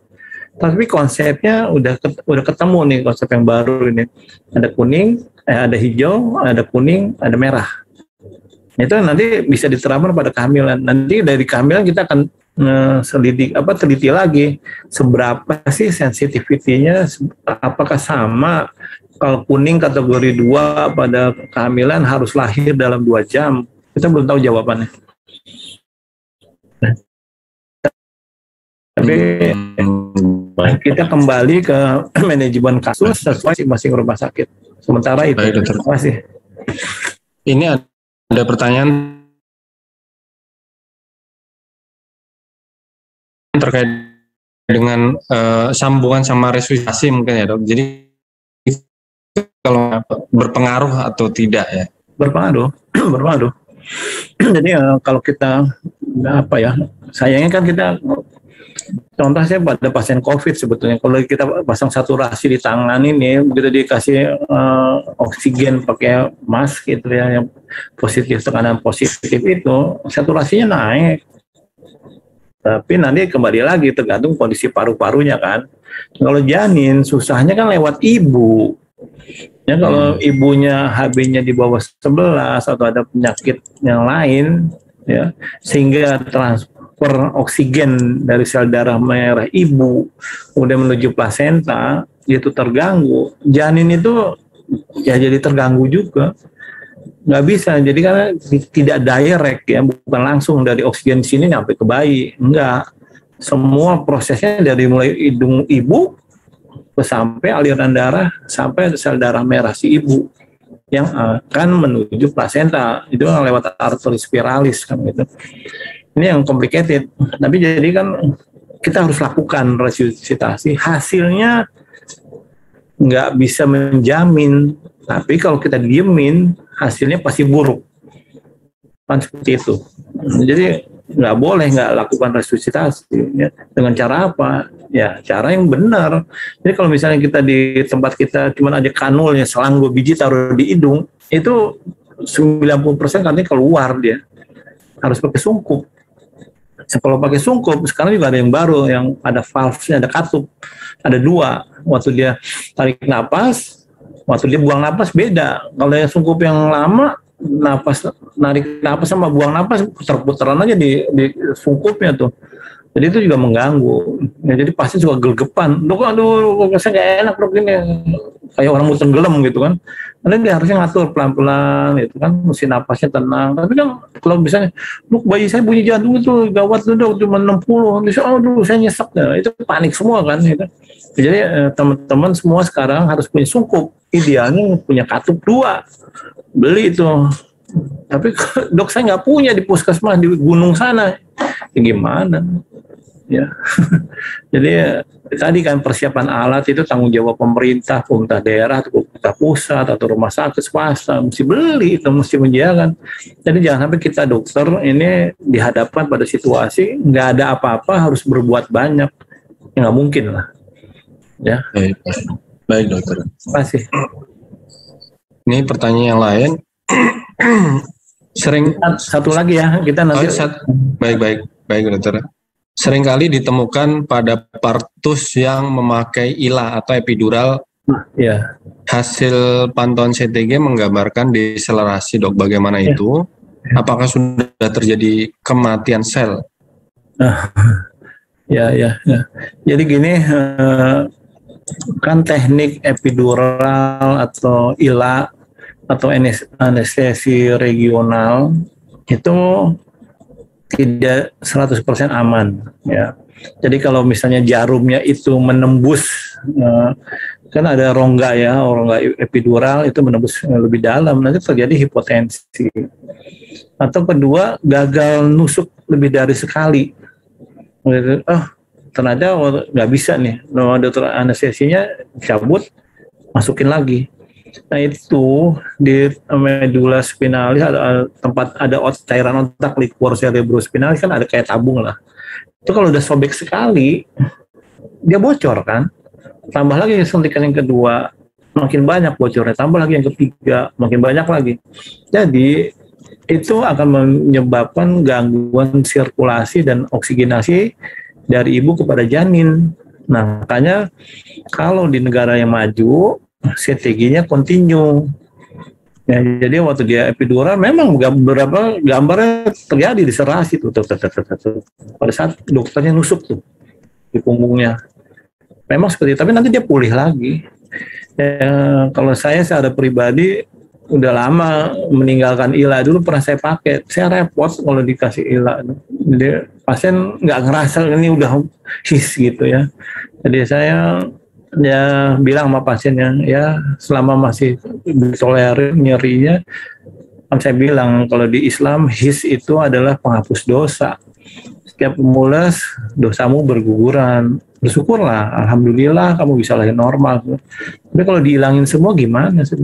Tapi konsepnya udah ketemu nih konsep yang baru ini. Ada kuning, ada hijau, ada kuning, ada merah. Itu nanti bisa diterapkan pada kehamilan. Nanti dari kehamilan kita akan teliti lagi seberapa sih sensitivitinya, apakah sama kalau kuning kategori 2 pada kehamilan harus lahir dalam 2 jam. Kita belum tahu jawabannya. Tapi kita kembali ke manajemen kasus sesuai masing-masing rumah sakit. Sementara itu. Baik, Dokter. Terima kasih. Ini ada pertanyaan terkait dengan sambungan sama resusitasi mungkin ya, Dok. Jadi kalau berpengaruh atau tidak ya? Berpengaruh. Berpengaruh. Jadi kalau kita sayangnya kan kita contohnya pada pasien COVID sebetulnya, kalau kita pasang saturasi di tangan ini, begitu dikasih oksigen pakai mask gitu ya, yang positif, tekanan positif itu, saturasinya naik. Tapi nanti kembali lagi tergantung kondisi paru-parunya kan. Kalau janin susahnya kan lewat ibu. Ya kalau ibunya HB-nya di bawah 11 atau ada penyakit yang lain, ya sehingga transfer oksigen dari sel darah merah ibu udah menuju plasenta itu terganggu, janin itu ya jadi terganggu juga, nggak bisa. Jadi karena tidak direct ya, bukan langsung dari oksigen sini sampai ke bayi, enggak, semua prosesnya dari mulai hidung ibu sampai aliran darah sampai sel darah merah si ibu yang akan menuju plasenta, itu lewat arteri spiralis kan gitu. Ini yang complicated. Tapi jadi kan kita harus lakukan resusitasi. Hasilnya nggak bisa menjamin. Tapi kalau kita diemin, hasilnya pasti buruk. Kan seperti itu. Jadi nggak boleh nggak lakukan resusitasi. Ya. Dengan cara apa? Ya cara yang benar. Jadi kalau misalnya kita di tempat kita cuma aja kanulnya, selang 2 biji taruh di hidung, itu 90% katanya keluar dia. Harus pakai sungkup. Kalau pakai sungkup, sekarang juga ada yang baru, yang ada valve-nya, ada katup. Ada 2. Waktu dia tarik napas, waktu dia buang napas beda. Kalau yang sungkup yang lama, narik napas sama buang napas putar-putaran aja di sungkupnya tuh. Jadi itu juga mengganggu. Ya, jadi pasti juga gelegepan. Dok, aduh, saya nggak enak dok ini. Kayak orang mau tenggelam gitu kan. Karena dia harusnya ngatur pelan-pelan gitu kan. Mesti napasnya tenang. Tapi kan kalau misalnya, dok bayi saya bunyi jantung itu gawat tuh dok, cuma 60. Bisa, aduh saya nyesek. Nah, itu panik semua kan. Gitu. Jadi teman-teman semua sekarang harus punya sungkup. Idealnya punya katup 2. Beli itu. Tapi dok saya nggak punya di puskesmas di gunung sana. Ya, gimana? Ya, jadi tadi kan persiapan alat itu tanggung jawab pemerintah daerah, atau pemerintah pusat atau rumah sakit swasta mesti beli itu, mesti menjaga. Jadi jangan sampai kita dokter ini dihadapkan pada situasi nggak ada apa-apa harus berbuat banyak, ya nggak mungkin lah. Ya. Baik dokter. Terima kasih. Ini pertanyaan yang lain. Satu lagi ya kita nanti. Baik dokter. Seringkali ditemukan pada partus yang memakai ILA atau epidural. Ya. Hasil pantauan CTG menggambarkan deselerasi dok. Bagaimana itu? Apakah sudah terjadi kematian sel? Ya. Jadi gini, kan teknik epidural atau ILA atau anestesi regional itu tidak 100% aman ya. Jadi kalau misalnya jarumnya itu menembus, kan ada rongga epidural itu menembus lebih dalam, nanti terjadi hipotensi. Atau kedua, gagal nusuk lebih dari sekali. Ternyata nggak bisa nih, dokter anestesinya cabut, masukin lagi. Nah itu di medula spinalis ada tempat ada cairan otak, liquor cerebrospinalis kan ada kayak tabung lah. Itu kalau udah sobek sekali dia bocor kan. Tambah lagi suntikan yang kedua makin banyak bocornya, tambah lagi yang ketiga makin banyak lagi. Jadi itu akan menyebabkan gangguan sirkulasi dan oksigenasi dari ibu kepada janin. Nah, makanya kalau di negara yang maju, CTG-nya continue. Ya, jadi waktu dia epidural memang beberapa gambarnya terjadi di serasi tuh. Pada saat dokternya nusuk tuh di punggungnya. Memang seperti itu, tapi nanti dia pulih lagi. Ya, kalau saya secara pribadi udah lama meninggalkan ILA, dulu pernah saya pakai. Saya repot kalau dikasih ILA. Jadi pasien nggak ngerasa ini udah his gitu ya. Jadi saya ya bilang sama pasiennya, ya selama masih ditolerir nyerinya, kan saya bilang kalau di Islam his itu adalah penghapus dosa. Setiap mules dosamu berguguran. Bersyukurlah, alhamdulillah kamu bisa lahir normal. Tapi kalau dihilangin semua gimana sih?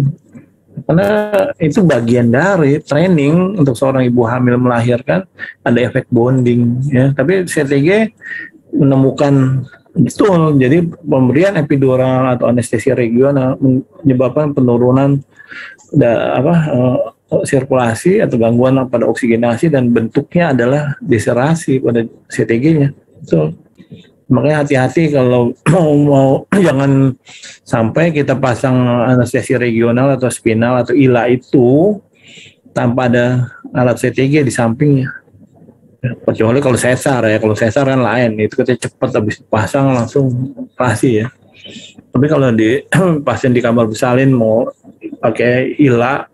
Karena itu bagian dari training untuk seorang ibu hamil melahirkan, ada efek bonding ya. Tapi CTG menemukan betul, jadi pemberian epidural atau anestesi regional menyebabkan penurunan sirkulasi atau gangguan pada oksigenasi, dan bentuknya adalah deserasi pada CTG-nya. Betul. Makanya hati-hati kalau mau jangan sampai kita pasang anestesi regional atau spinal atau ILA itu tanpa ada alat CTG di sampingnya. Kecuali kalau sesar ya, kalau sesar kan lain, itu kita cepat habis pasang langsung operasi ya. Tapi kalau di pasien di kamar bersalin mau pakai ILA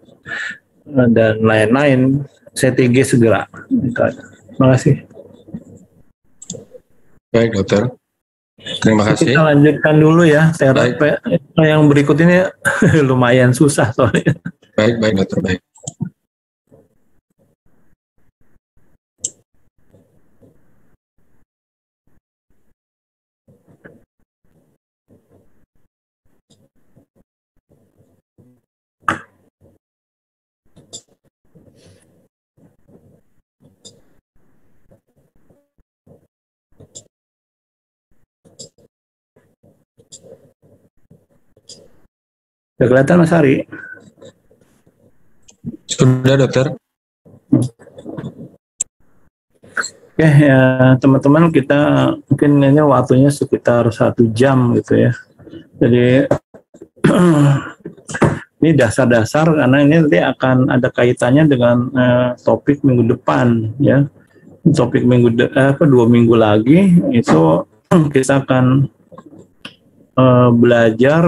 dan lain-lain, CTG segera. Terima kasih. Baik dokter, terima kasih. Kita lanjutkan dulu ya terapi yang berikut ini lumayan susah soalnya. Baik dokter, baik. Sudah kelihatan Mas Hari? Sudah dokter. Oke ya teman-teman, kita mungkin ini waktunya sekitar 1 jam gitu ya. Jadi ini dasar-dasar karena ini nanti akan ada kaitannya dengan topik minggu depan ya. Topik 2 minggu lagi itu kita akan belajar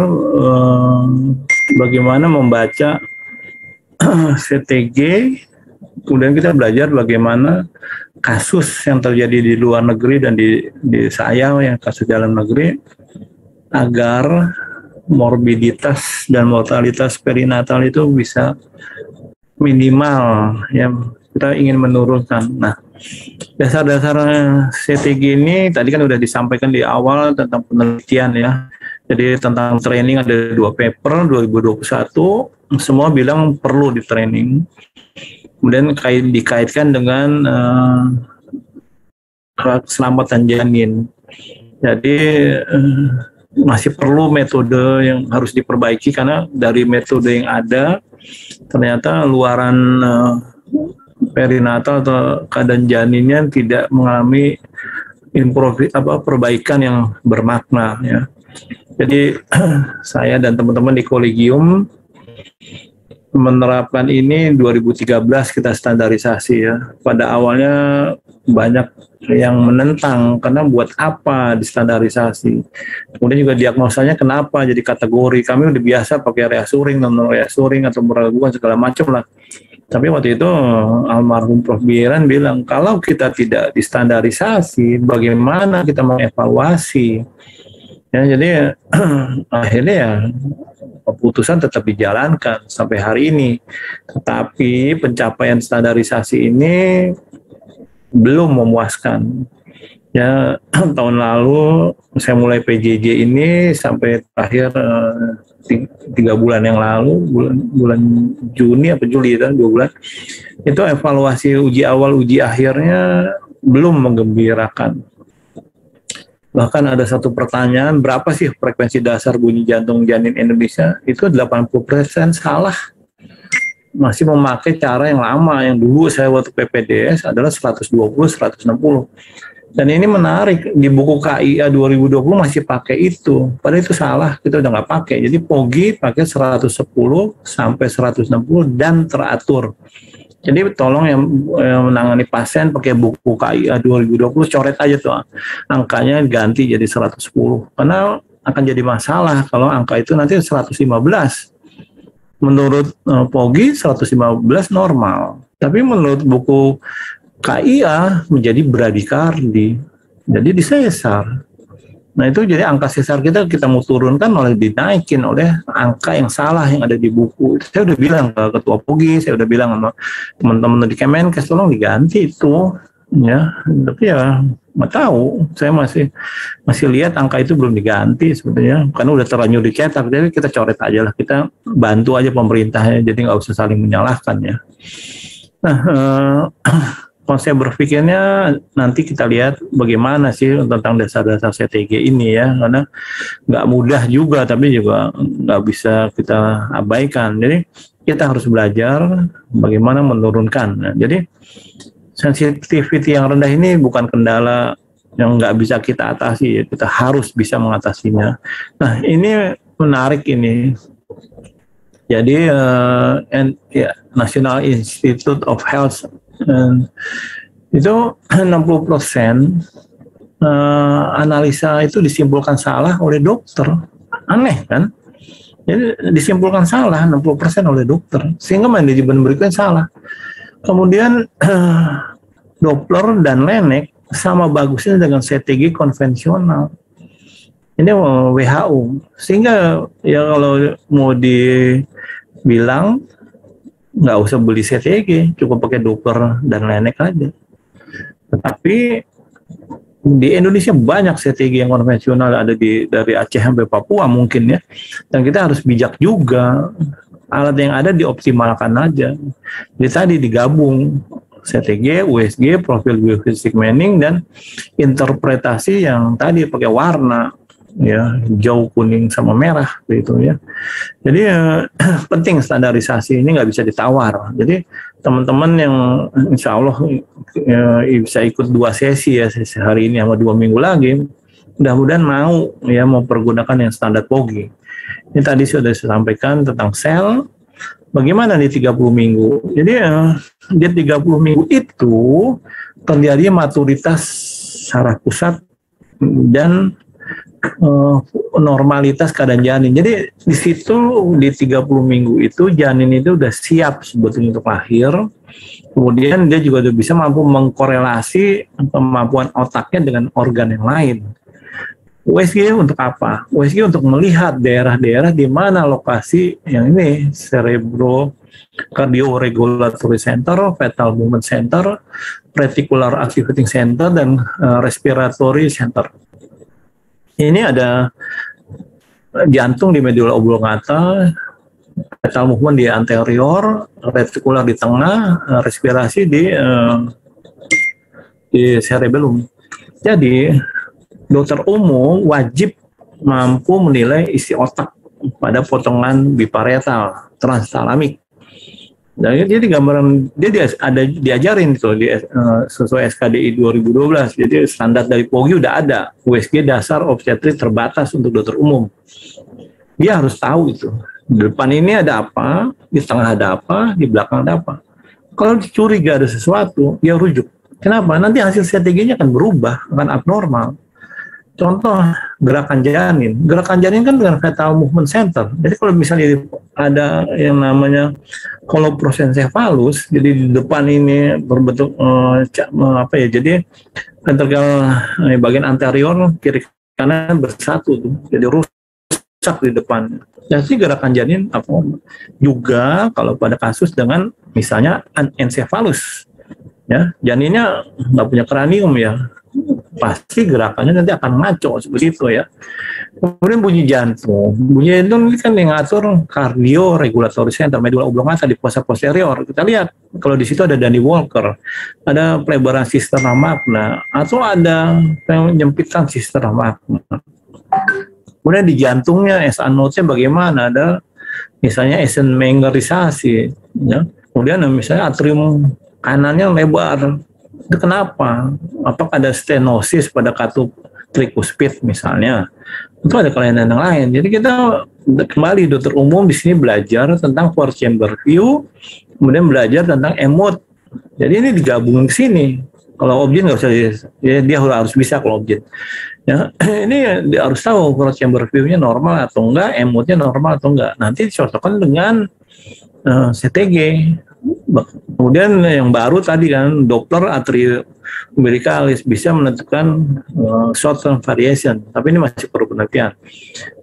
bagaimana membaca CTG, kemudian kita belajar bagaimana kasus yang terjadi di luar negeri dan di saya yang kasus dalam negeri, agar morbiditas dan mortalitas perinatal itu bisa minimal ya, kita ingin menurunkan. Nah, dasar-dasar CTG ini tadi kan sudah disampaikan di awal tentang penelitian ya. Jadi tentang training ada 2 paper 2021, semua bilang perlu di training. Kemudian dikaitkan dengan keselamatan janin. Jadi masih perlu metode yang harus diperbaiki karena dari metode yang ada ternyata luaran perinatal atau keadaan janinnya tidak mengalami perbaikan yang bermakna ya. Jadi saya dan teman-teman di kolegium menerapkan ini 2013 kita standarisasi ya. Pada awalnya banyak yang menentang karena buat apa distandarisasi. Kemudian juga diagnosanya kenapa jadi kategori. Kami udah biasa pakai reassuring, non reassuring atau meragukan segala macam lah. Tapi waktu itu almarhum Prof. Biran bilang kalau kita tidak distandarisasi, bagaimana kita mengevaluasi? Ya, jadi akhirnya ya keputusan tetap dijalankan sampai hari ini. Tetapi pencapaian standarisasi ini belum memuaskan. Ya, tahun lalu saya mulai PJJ ini sampai akhir 3 bulan yang lalu, bulan Juni atau Juli kan 2 bulan. Itu evaluasi uji awal uji akhirnya belum menggembirakan. Bahkan ada satu pertanyaan, berapa sih frekuensi dasar bunyi jantung janin Indonesia? Itu 80% salah. Masih memakai cara yang lama, yang dulu saya waktu PPDS adalah 120, 160. Dan ini menarik, di buku KIA 2020 masih pakai itu. Padahal itu salah, kita udah nggak pakai. Jadi POGI pakai 110 sampai 160 dan teratur. Jadi tolong yang menangani pasien pakai buku KIA 2020, coret aja tuh angkanya ganti jadi 110. Karena akan jadi masalah kalau angka itu nanti 115. Menurut POGI 115 normal. Tapi menurut buku KIA menjadi bradikardi, jadi disesar. Nah itu jadi angka sesar kita mau turunkan malah dinaikin oleh angka yang salah yang ada di buku. Saya udah bilang ke ketua POGI, saya udah bilang sama teman-teman di Kemenkes, tolong diganti itu, ya. Tapi ya nggak tahu, saya masih lihat angka itu belum diganti sebetulnya, karena udah terlanjur dicetak. Jadi kita coret aja lah, kita bantu aja pemerintahnya, jadi nggak usah saling menyalahkan ya. Nah. Konsep berpikirnya nanti kita lihat bagaimana sih tentang dasar-dasar CTG ini ya, karena nggak mudah juga, tapi juga nggak bisa kita abaikan. Jadi kita harus belajar bagaimana menurunkan. Nah, jadi sensitivity yang rendah ini bukan kendala yang nggak bisa kita atasi, kita harus bisa mengatasinya. Nah ini menarik ini. Jadi National Institute of Health itu 60% analisa itu disimpulkan salah oleh dokter. Aneh kan? Jadi disimpulkan salah 60% oleh dokter, sehingga manajemen berikutnya salah. Kemudian Doppler dan Laennec sama bagusnya dengan CTG konvensional. Ini WHO. Sehingga ya kalau mau dibilang nggak usah beli CTG, cukup pakai Doppler dan Laennec aja. Tetapi di Indonesia banyak CTG yang konvensional, ada dari Aceh sampai Papua mungkin ya. Dan kita harus bijak juga, alat yang ada dioptimalkan aja. Jadi tadi digabung CTG, USG, profil biofisik Manning, dan interpretasi yang tadi pakai warna ya, hijau, kuning sama merah gitu ya. Jadi penting standarisasi ini, nggak bisa ditawar. Jadi teman-teman yang insya Allah bisa ikut 2 sesi ya, sesi hari ini sama 2 minggu lagi, mudah-mudahan mau mempergunakan yang standar POGI. Ini tadi sudah saya sampaikan tentang sel, bagaimana di 30 minggu. Jadi di 30 minggu itu terjadi maturitas saraf pusat dan normalitas keadaan janin. Jadi di situ di 30 minggu itu janin itu udah siap sebetulnya untuk lahir. Kemudian dia juga udah bisa mampu mengkorelasi kemampuan otaknya dengan organ yang lain. USG untuk apa? USG untuk melihat daerah-daerah di mana lokasi yang ini, cerebro cardio-regulatory center, fetal movement center, reticular activating center, dan respiratory center. Ini ada jantung di medulla oblongata, fetal movement di anterior, reticular di tengah, respirasi di cerebellum. Jadi dokter umum wajib mampu menilai isi otak pada potongan biparietal, transtalamik. Jadi gambaran dia ada diajarin itu sesuai SKDI 2012. Jadi standar dari POGI udah ada, USG dasar obstetrik terbatas untuk dokter umum. Dia harus tahu itu. Di depan ini ada apa, di tengah ada apa, di belakang ada apa. Kalau curiga ada sesuatu, dia rujuk. Kenapa? Nanti hasil CTG-nya akan berubah, akan abnormal. Contoh gerakan janin. Gerakan janin kan dengan fetal movement center. Jadi kalau misalnya ada yang namanya holoprosencephalus, jadi di depan ini berbentuk jadi ventrikel bagian anterior kiri kanan bersatu tuh, jadi rusak di depan. Jadi gerakan janin juga kalau pada kasus dengan misalnya anencefalus, ya janinnya nggak punya kranium ya, pasti gerakannya nanti akan ngaco seperti itu ya. Kemudian bunyi jantung ini kan yang ngatur cardio regulatory center, medulla oblongata di fossa posterior. Kita lihat kalau di situ ada Danny Walker, ada pelebaran cisterna magna, atau ada penyempitan cisterna magna. Kemudian di jantungnya SA node-nya bagaimana, ada misalnya Eisenmengerisasi ya. Kemudian misalnya atrium kanannya lebar, Itu kenapa? Apakah ada stenosis pada katup trikuspid misalnya? Itu ada kelainan yang lain. Jadi kita kembali dokter umum di sini belajar tentang four chamber view, kemudian belajar tentang emot. Jadi ini digabungin ke sini. Kalau objek nggak usah, dia harus bisa kalau objek. Ya, ini dia harus tahu four chamber view-nya normal atau enggak, emotnya normal atau enggak. Nanti dicocokkan dengan CTG. Kemudian yang baru tadi kan Doppler atria umbilicalis bisa menentukan short term variation, tapi ini masih perlu penelitian.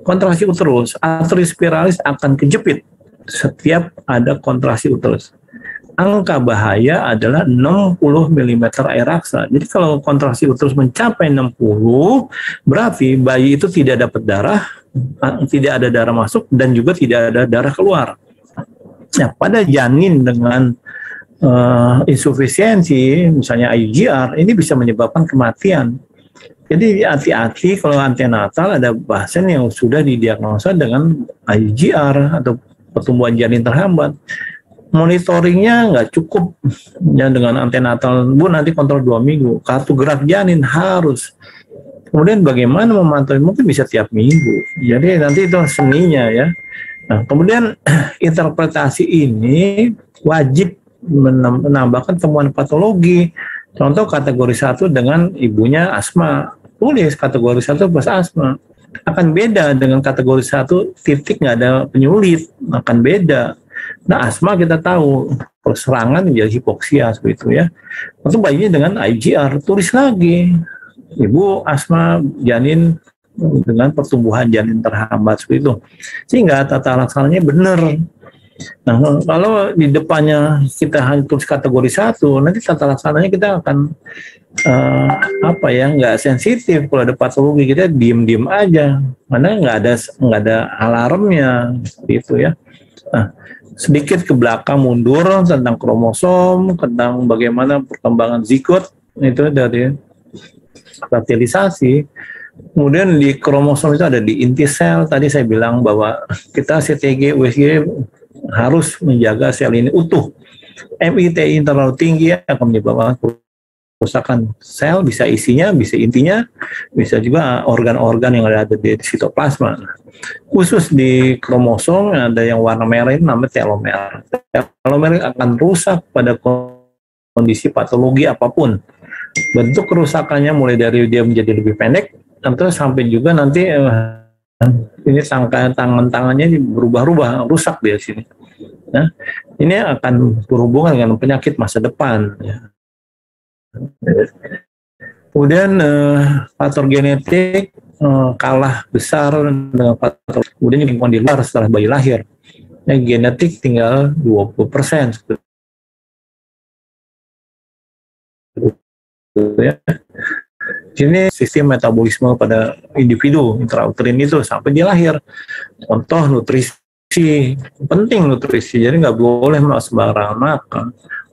Kontraksi uterus, atria spiralis akan kejepit setiap ada kontraksi uterus. Angka bahaya adalah 60 mm air raksa. Jadi kalau kontraksi uterus mencapai 60, berarti bayi itu tidak dapat darah, tidak ada darah masuk, dan juga tidak ada darah keluar. Nah, pada janin dengan insufisiensi, misalnya IUGR, ini bisa menyebabkan kematian. Jadi hati-hati kalau antenatal ada pasien yang sudah didiagnosa dengan IUGR atau pertumbuhan janin terhambat. Monitoringnya nggak cukup ya dengan antenatal, Bu nanti kontrol 2 minggu, kartu gerak janin harus. Kemudian bagaimana memantau, mungkin bisa tiap minggu. Jadi nanti itu seninya ya. Nah, kemudian interpretasi ini wajib menambahkan temuan patologi. Contoh kategori 1 dengan ibunya asma, tulis kategori 1 plus asma. Akan beda dengan kategori 1 titik nggak ada penyulit, akan beda. Nah, asma kita tahu serangan menjadi hipoksia seperti itu ya. Atau bayinya dengan IGR, tulis lagi ibu asma janin dengan pertumbuhan janin terhambat seperti itu. Sehingga tata laksananya benar. Nah, kalau di depannya kita hanya tulis kategori 1, nanti tata laksananya kita akan nggak sensitif. Kalau ada patologi kita diem-diem aja, karena nggak ada alarmnya seperti itu ya. Nah, sedikit ke belakang mundur tentang kromosom, tentang bagaimana perkembangan zigot itu dari fertilisasi. Kemudian di kromosom itu ada di inti sel. Tadi saya bilang bahwa kita CTG, USG harus menjaga sel ini utuh. MITI terlalu tinggi akan menyebabkan kerusakan sel, bisa isinya, bisa intinya, bisa juga organ-organ yang ada di sitoplasma. Khusus di kromosom ada yang warna merah ini namanya telomer. Telomer akan rusak pada kondisi patologi apapun. Bentuk kerusakannya mulai dari dia menjadi lebih pendek, atau sampai juga nanti ini tangan-tangannya berubah-ubah, rusak di sini. Nah, ini akan berhubungan dengan penyakit masa depan. Ya. Kemudian faktor genetik kalah besar dengan faktor, kemudian lingkungan di luar setelah bayi lahir. Ya, genetik tinggal 20%. Ya. Ini sistem metabolisme pada individu intrauterin itu sampai dia lahir. Contoh nutrisi, penting nutrisi, jadi nggak boleh sembarangan makan.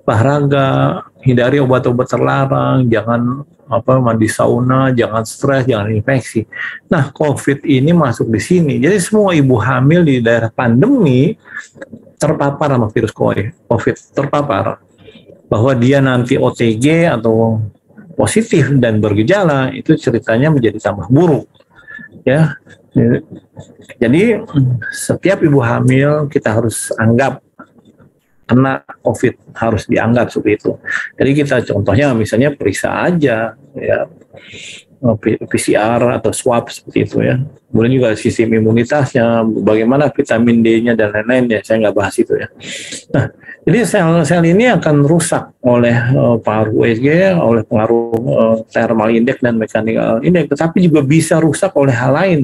Olahraga, hindari obat-obat terlarang, jangan mandi sauna, jangan stres, jangan infeksi. Nah, COVID ini masuk di sini. Jadi semua ibu hamil di daerah pandemi terpapar sama virus COVID, terpapar. Bahwa dia nanti OTG atau positif dan bergejala, itu ceritanya menjadi tambah buruk. Ya. Jadi setiap ibu hamil kita harus anggap kena COVID, harus dianggap seperti itu. Jadi kita contohnya misalnya periksa aja ya, PCR atau swab seperti itu ya. Kemudian juga sistem imunitasnya, bagaimana vitamin D-nya dan lain-lain ya, saya nggak bahas itu ya. Nah, jadi sel-sel ini akan rusak oleh pengaruh USG, oleh pengaruh thermal index dan mechanical index, tetapi juga bisa rusak oleh hal lain.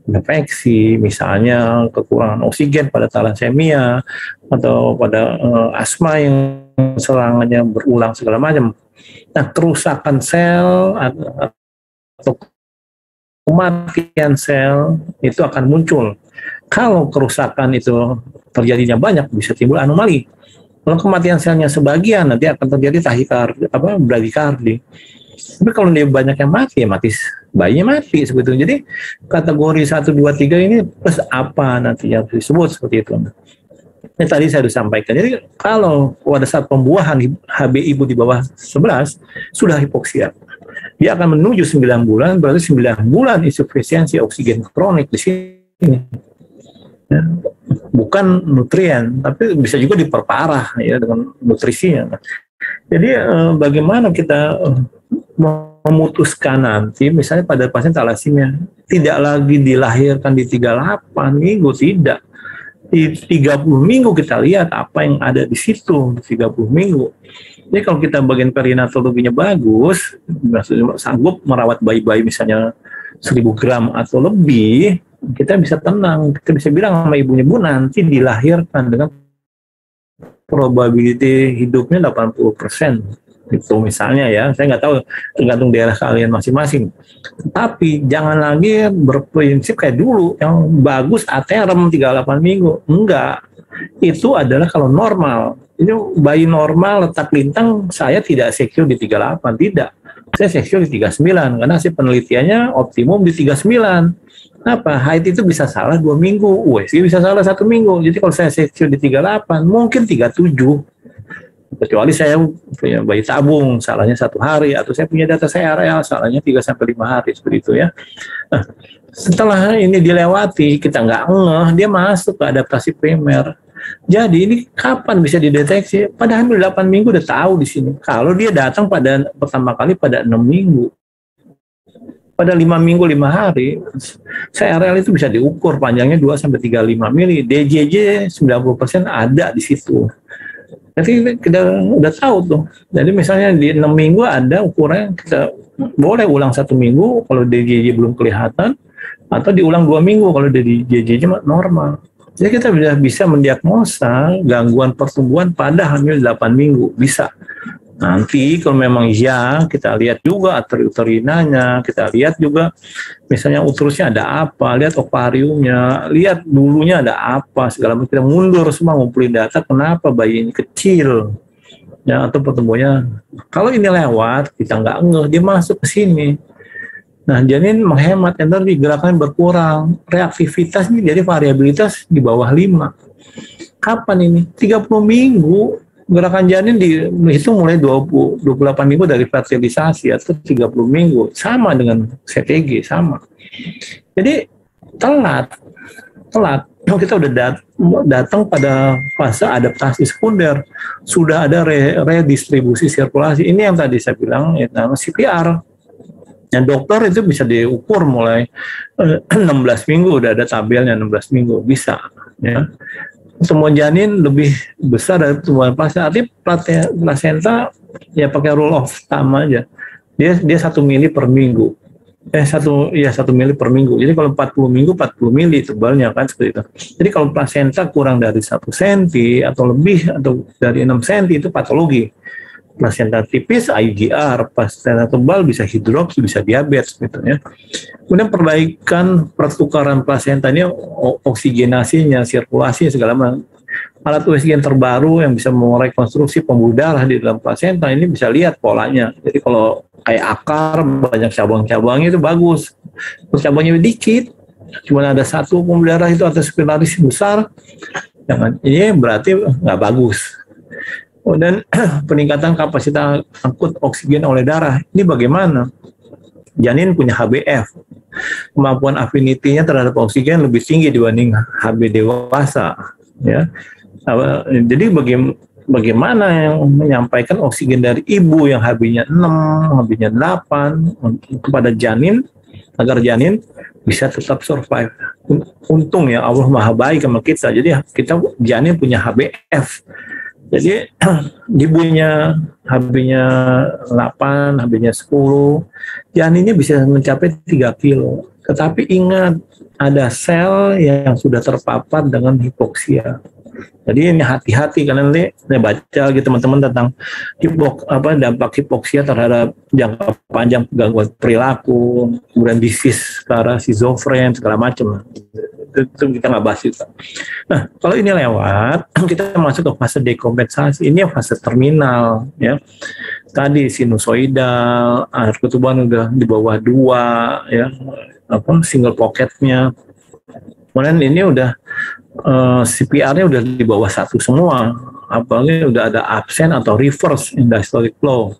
Infeksi, misalnya kekurangan oksigen pada thalassemia atau pada asma yang serangannya berulang segala macam. Nah, kerusakan sel atau kematian sel itu akan muncul. Kalau kerusakan itu terjadinya banyak, bisa timbul anomali. Kalau kematian selnya sebagian, nanti akan terjadi bradikardi. Tapi kalau dia banyak yang mati, ya mati, bayinya mati seperti itu. Jadi kategori 1, 2, 3 ini plus apa nanti yang disebut seperti itu. Ini tadi saya sudah sampaikan. Jadi kalau pada saat pembuahan HB ibu di bawah 11 sudah hipoksia, dia akan menuju 9 bulan, berarti 9 bulan insufisiensi oksigen kronik di sini. Ya, bukan nutrien, tapi bisa juga diperparah ya dengan nutrisinya. Jadi bagaimana kita memutuskan nanti, misalnya pada pasien thalassemia tidak lagi dilahirkan di 38 minggu, tidak. Di 30 minggu kita lihat apa yang ada di situ, di 30 minggu. Jadi kalau kita bagian perinatologinya bagus, maksudnya sanggup merawat bayi-bayi misalnya 1000 gram atau lebih, kita bisa tenang, kita bisa bilang sama ibunya, Bu, nanti dilahirkan dengan probability hidupnya 80%. Itu misalnya ya, saya nggak tahu tergantung daerah kalian masing-masing. Tapi jangan lagi berprinsip kayak dulu yang bagus aterem 38 minggu. Enggak, itu adalah kalau normal. Ini bayi normal letak lintang saya tidak secure di 38, tidak. Saya secure di 39 karena hasil penelitiannya optimum di 39. Apa? Height itu bisa salah 2 minggu, USG bisa salah 1 minggu. Jadi kalau saya secure di 38, mungkin 37. Kecuali saya punya bayi tabung, salahnya 1 hari, atau saya punya data CRL, salahnya 3-5 hari, seperti itu ya. Nah, setelah ini dilewati, kita nggak ngeh, dia masuk ke adaptasi primer. Jadi ini kapan bisa dideteksi? Pada hamil 8 minggu udah tahu di sini. Kalau dia datang pada pertama kali pada 6 minggu. Pada 5 minggu 5 hari, CRL itu bisa diukur panjangnya 2-35 mili. DJJ 90% ada di situ. Jadi kita udah tahu tuh. Jadi misalnya di 6 minggu ada ukuran, kita boleh ulang 1 minggu kalau DJJ belum kelihatan, atau diulang 2 minggu kalau DJJ normal. Jadi kita bisa mendiagnosa gangguan pertumbuhan pada hamil 8 minggu, bisa. Nanti kalau memang ya, kita lihat juga arteri-uterinanya, kita lihat juga misalnya uterusnya ada apa, lihat ovariumnya, lihat dulunya ada apa, segala macam. Kita mundur semua ngumpulin data, kenapa bayi ini kecil, ya, atau pertumbuhannya. Kalau ini lewat, kita nggak ngeh, dia masuk ke sini. Nah, janin menghemat energi, gerakan berkurang, reaktivitasnya jadi variabilitas di bawah 5. Kapan ini? 30 minggu. Gerakan janin dihitung mulai 28 minggu dari fertilisasi atau 30 minggu. Sama dengan CTG, sama. Jadi telat. Kalau kita udah datang pada fase adaptasi sekunder, sudah ada redistribusi sirkulasi. Ini yang tadi saya bilang, ya, CPR. Dan dokter itu bisa diukur mulai 16 minggu, udah ada tabelnya 16 minggu, bisa. Ya. Pertumbuhan janin lebih besar dari pertumbuhan plasenta. Artinya plasenta ya pakai rule of thumb aja. Dia 1 mili per minggu. 1 mili per minggu. Jadi kalau 40 minggu 40 mili tebalnya kan seperti itu. Jadi kalau plasenta kurang dari 1 cm atau lebih atau dari 6 cm itu patologi. Plasenta tipis IGR, plasenta tebal bisa hidrops, bisa diabetes gitu ya. Kemudian perbaikan pertukaran plasenta ini, oksigenasinya, sirkulasinya segala macam. Alat USG yang terbaru yang bisa merekonstruksi pembuluh darah di dalam plasenta ini bisa lihat polanya. Jadi kalau kayak akar banyak cabang-cabangnya itu bagus. Terus cabangnya dikit, cuma ada 1 pembuluh darah itu atau spiralis besar, jangan. Ini berarti nggak bagus. Dan peningkatan kapasitas angkut oksigen oleh darah. Ini bagaimana? Janin punya HbF. Kemampuan affinity-nya terhadap oksigen lebih tinggi dibanding HB dewasa. Ya. Jadi bagaimana yang menyampaikan oksigen dari ibu yang HB-nya 6, HB-nya 8 kepada janin, agar janin bisa tetap survive. Untung ya Allah maha baik sama kita. Jadi kita janin punya HbF. Jadi ibunya HB-nya 8, HB-nya 10, janinnya bisa mencapai 3 kilo. Tetapi ingat, ada sel yang sudah terpapar dengan hipoksia. Jadi ini hati-hati, karena nanti saya baca lagi teman-teman tentang dampak hipoksia terhadap jangka panjang gangguan perilaku, kemudian disease secara schizofren segala macam. Itu kita nggak bahas itu. Nah, kalau ini lewat, kita masuk ke fase dekompensasi. Ini fase terminal, ya. Tadi sinusoidal, air ketuban udah di bawah 2, ya, single pocketnya. Kemudian ini udah CPR-nya udah di bawah 1 semua, apalagi udah ada absen atau reverse in diastolic flow.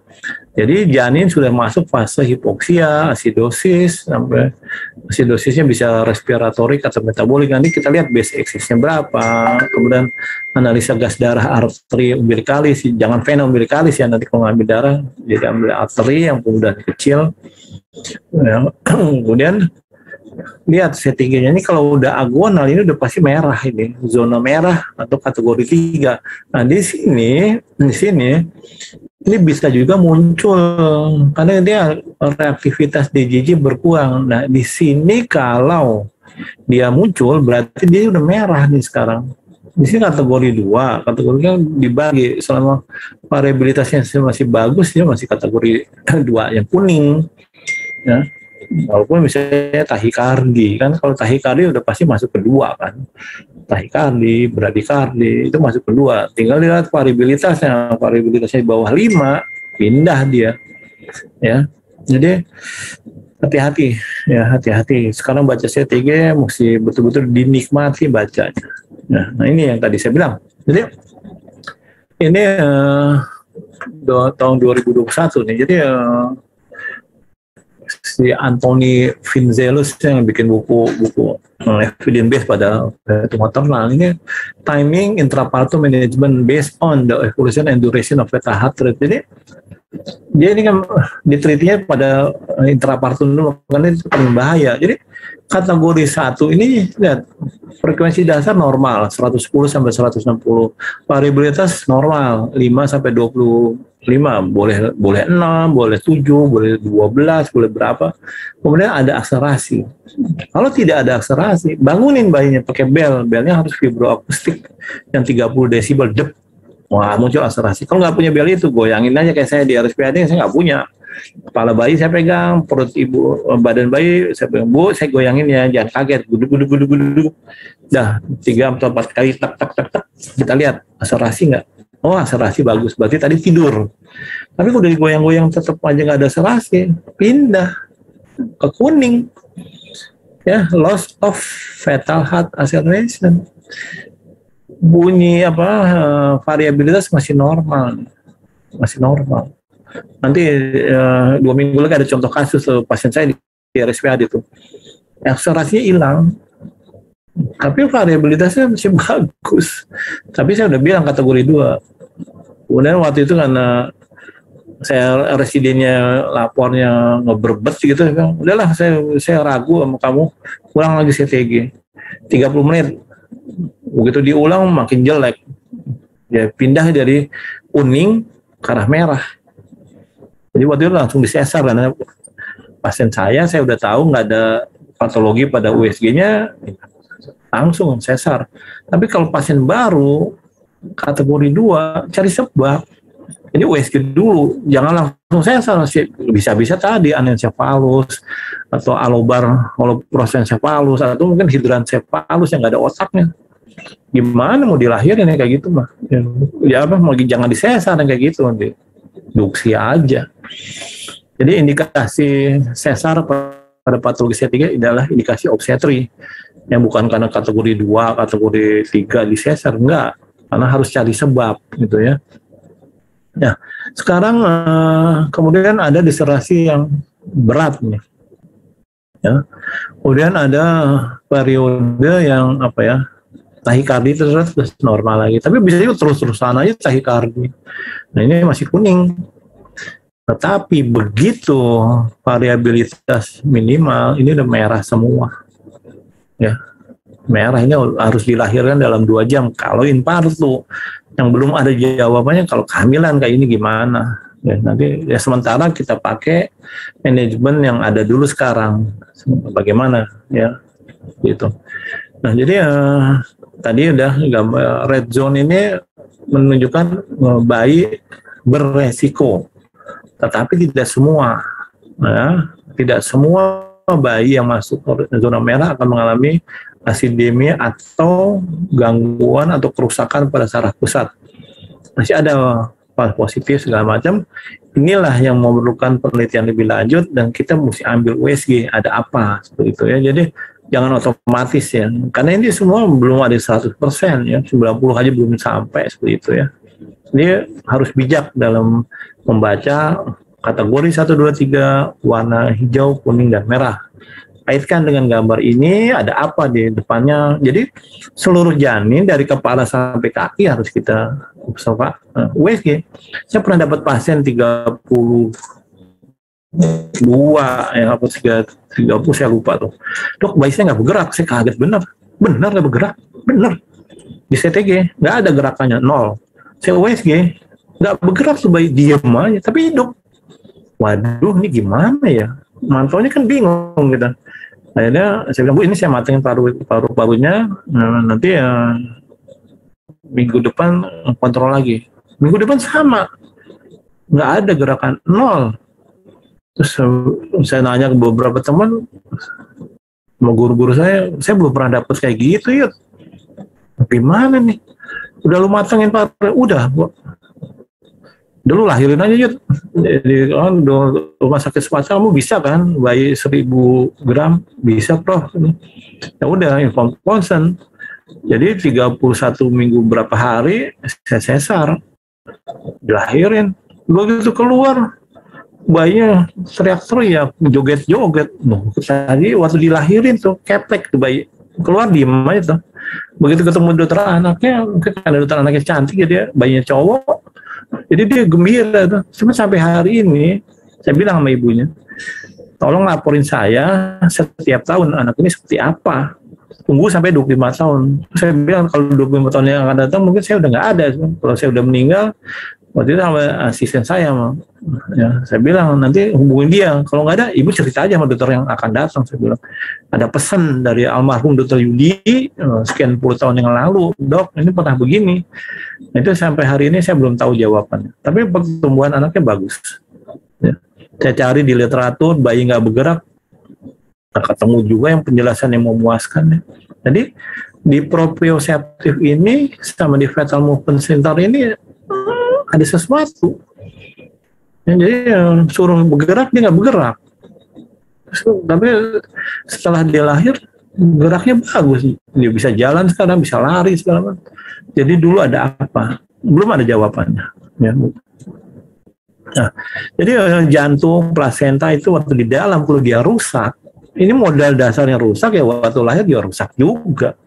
Jadi janin sudah masuk fase hipoksia, asidosis, sampai asidosisnya bisa respiratorik atau metabolik. Nanti kita lihat base excess-nya berapa, kemudian analisa gas darah arteri umbilikalis, jangan vena umbilikalis ya, nanti kalau ngambil darah jadi ambil arteri yang udah kecil. Ya. Kemudian lihat CTG-nya ini, kalau udah agonal ini udah pasti merah, ini zona merah atau kategori 3. Nah di sini ini bisa juga muncul karena dia reaktivitas DJJ berkurang. Nah di sini kalau dia muncul berarti dia udah merah nih sekarang. Di sini kategori 2, kategorinya dibagi, selama variabilitasnya masih bagus dia masih kategori 2 yang kuning ya. Walaupun misalnya tahikardi, kan kalau tahikardi udah pasti masuk kedua kan, tahikardi, bradikardi itu masuk kedua, tinggal lihat variabilitasnya di bawah 5 pindah dia ya. Jadi hati-hati ya, hati-hati. Sekarang baca CTG mesti betul-betul dinikmati bacanya. Nah ini yang tadi saya bilang. Jadi ini tahun 2021 nih. Jadi si Anthony Vinzelus yang bikin buku evidence based pada maternal ini, timing intrapartum management based on the evolution and duration of fetal heart rate. Jadi dia ini kan ditelitinya pada intrapartum dulu, karena itu paling bahaya. Jadi kategori 1 ini lihat frekuensi dasar normal 110 sampai 160, variabilitas normal 5 sampai 25, boleh 6, boleh 7, boleh 12, boleh berapa. Kemudian ada akselerasi. Kalau tidak ada akselerasi, bangunin bayinya pakai belnya harus vibroakustik yang 30 desibel, dep. Wah, muncul akselerasi. Kalau nggak punya bel itu, goyangin aja kayak saya di RSPAD, saya nggak punya. Kepala bayi saya pegang, perut ibu, badan bayi saya pegang, Bu, saya goyangin ya, jangan kaget, guduk. Dah 3 atau 4 kali, tak. Kita lihat akselerasi nggak? Oh, akselerasi bagus, berarti tadi tidur. Tapi udah digoyang-goyang tetap aja nggak ada akselerasi, pindah ke kuning. Ya, loss of fetal heart acceleration. Bunyi variabilitas masih normal. Nanti 2 minggu lagi ada contoh kasus pasien saya di RSPAD itu, akselerasinya hilang, tapi variabilitasnya masih bagus. Tapi saya udah bilang kategori 2. Kemudian waktu itu karena saya residennya lapornya ngeberbet gitu, saya bilang, udahlah saya ragu sama kamu, ulang lagi CTG 30 menit. Begitu diulang makin jelek, ya pindah dari kuning ke arah merah. Jadi waktu itu langsung disesar, karena pasien saya udah tahu nggak ada patologi pada USG-nya, langsung sesar. Tapi kalau pasien baru kategori 2 cari sebab. Jadi USG dulu, jangan langsung sesar. Bisa-bisa tadi anencephalus atau alobar holoprosencephalus atau mungkin hidrancephalus yang nggak ada otaknya. Gimana mau dilahirin kayak gitu mah? Ya mau jangan disesar kayak gitu, nanti duksi aja. Jadi indikasi sesar pada patologi C3 adalah indikasi obstetri, yang bukan karena kategori 2, kategori 3 di sesar, enggak, karena harus cari sebab gitu ya. Nah, sekarang kemudian ada diserasi yang berat nih. Ya. Kemudian ada periode yang tahikardi terus normal lagi, tapi bisa juga terus-terusan aja tahikardi. Nah ini masih kuning. Tetapi begitu variabilitas minimal, ini udah merah semua. Ya, merah ini harus dilahirkan dalam 2 jam. Kalau infartu, yang belum ada jawabannya kalau kehamilan kayak ini gimana? Ya, nanti ya sementara kita pakai manajemen yang ada dulu sekarang. Bagaimana ya? Gitu. Nah jadi tadi udah gambar red zone ini menunjukkan bayi beresiko, tetapi tidak semua, ya, tidak semua bayi yang masuk ke zona merah akan mengalami asidemia atau gangguan atau kerusakan pada saraf pusat. Masih ada positif segala macam. Inilah yang memerlukan penelitian lebih lanjut dan kita mesti ambil USG ada apa seperti itu ya. Jadi jangan otomatis ya, karena ini semua belum ada 100% ya, 90 aja belum sampai seperti itu ya. Dia harus bijak dalam membaca kategori 1, 2, 3, warna hijau, kuning, dan merah. Kaitkan dengan gambar ini, ada apa di depannya. Jadi seluruh janin dari kepala sampai kaki harus kita observasi. USG, saya pernah dapat pasien 32 ya, apa 30 saya lupa tuh. Dok, bayi saya nggak bergerak. Saya kaget, bener nggak bergerak, bener. Di CTG nggak ada gerakannya, 0. Saya USG nggak bergerak tuh bayi, diem aja tapi hidup. Waduh, ini gimana ya, mantaunya kan bingung gitu. Akhirnya saya bilang, Bu, ini saya matengin paru-parunya, nanti ya minggu depan kontrol lagi. Minggu depan sama, nggak ada gerakan, 0. Terus saya nanya ke beberapa teman, sama guru-guru saya belum pernah dapat kayak gitu ya. Gimana nih? Udah lu matengin paru, udah, Bu. Dulu lahirin aja Yud. Di rumah sakit swasta kamu bisa kan, bayi 1000 gram bisa Prof. Ya udah, inform consent. Jadi 31 minggu berapa hari saya sesar, dilahirin. Begitu keluar, bayinya teriak-teriak, joget-joget. Tadi waktu dilahirin tuh keplek tuh bayi, keluar diem aja tuh. Begitu ketemu dokter anaknya, mungkin karena dokter anaknya cantik ya, dia bayinya cowok, jadi dia gembira tuh. Cuma sampai hari ini saya bilang sama ibunya, tolong laporin saya setiap tahun anak ini seperti apa. Tunggu sampai 25 tahun. Saya bilang kalau 25 tahun yang akan datang mungkin saya udah nggak ada. Kalau saya udah meninggal, waktu itu sama asisten saya, ya, saya bilang nanti hubungin dia. Kalau nggak ada, ibu cerita aja sama dokter yang akan datang. Saya bilang ada pesan dari almarhum dokter Yudi sekian puluh tahun yang lalu, Dok, ini pernah begini. Itu sampai hari ini saya belum tahu jawabannya. Tapi pertumbuhan anaknya bagus. Ya. Saya cari di literatur, bayi nggak bergerak, ketemu juga yang penjelasan yang memuaskan. Ya. Jadi di proprioceptif ini sama di fetal movement center ini ada sesuatu. Ya, jadi suruh bergerak dia nggak bergerak. Tapi setelah dia lahir geraknya bagus, dia bisa jalan sekarang, bisa lari sekarang. Jadi dulu ada apa? Belum ada jawabannya. Ya. Nah, jadi jantung, plasenta itu waktu di dalam kalau dia rusak, ini modal dasarnya rusak ya waktu lahir dia rusak juga.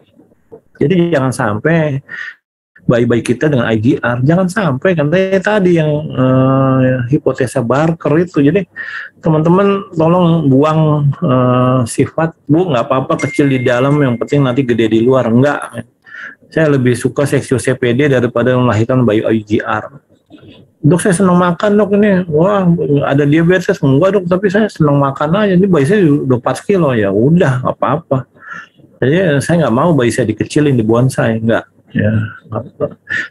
Jadi jangan sampai bayi-bayi kita dengan IGR, jangan sampai kan tadi yang hipotesa Barker itu. Jadi teman-teman tolong buang sifat, Bu nggak apa-apa kecil di dalam, yang penting nanti gede di luar. Enggak, saya lebih suka seksio CPD daripada melahirkan bayi IGR. Dok, saya senang makan dok ini, wah ada diabetes, enggak dok, tapi saya senang makan aja, ini bayi saya udah 4 kilo, ya udah apa-apa. Jadi saya nggak mau bayi saya dikecilin, di bonsai, enggak. Ya,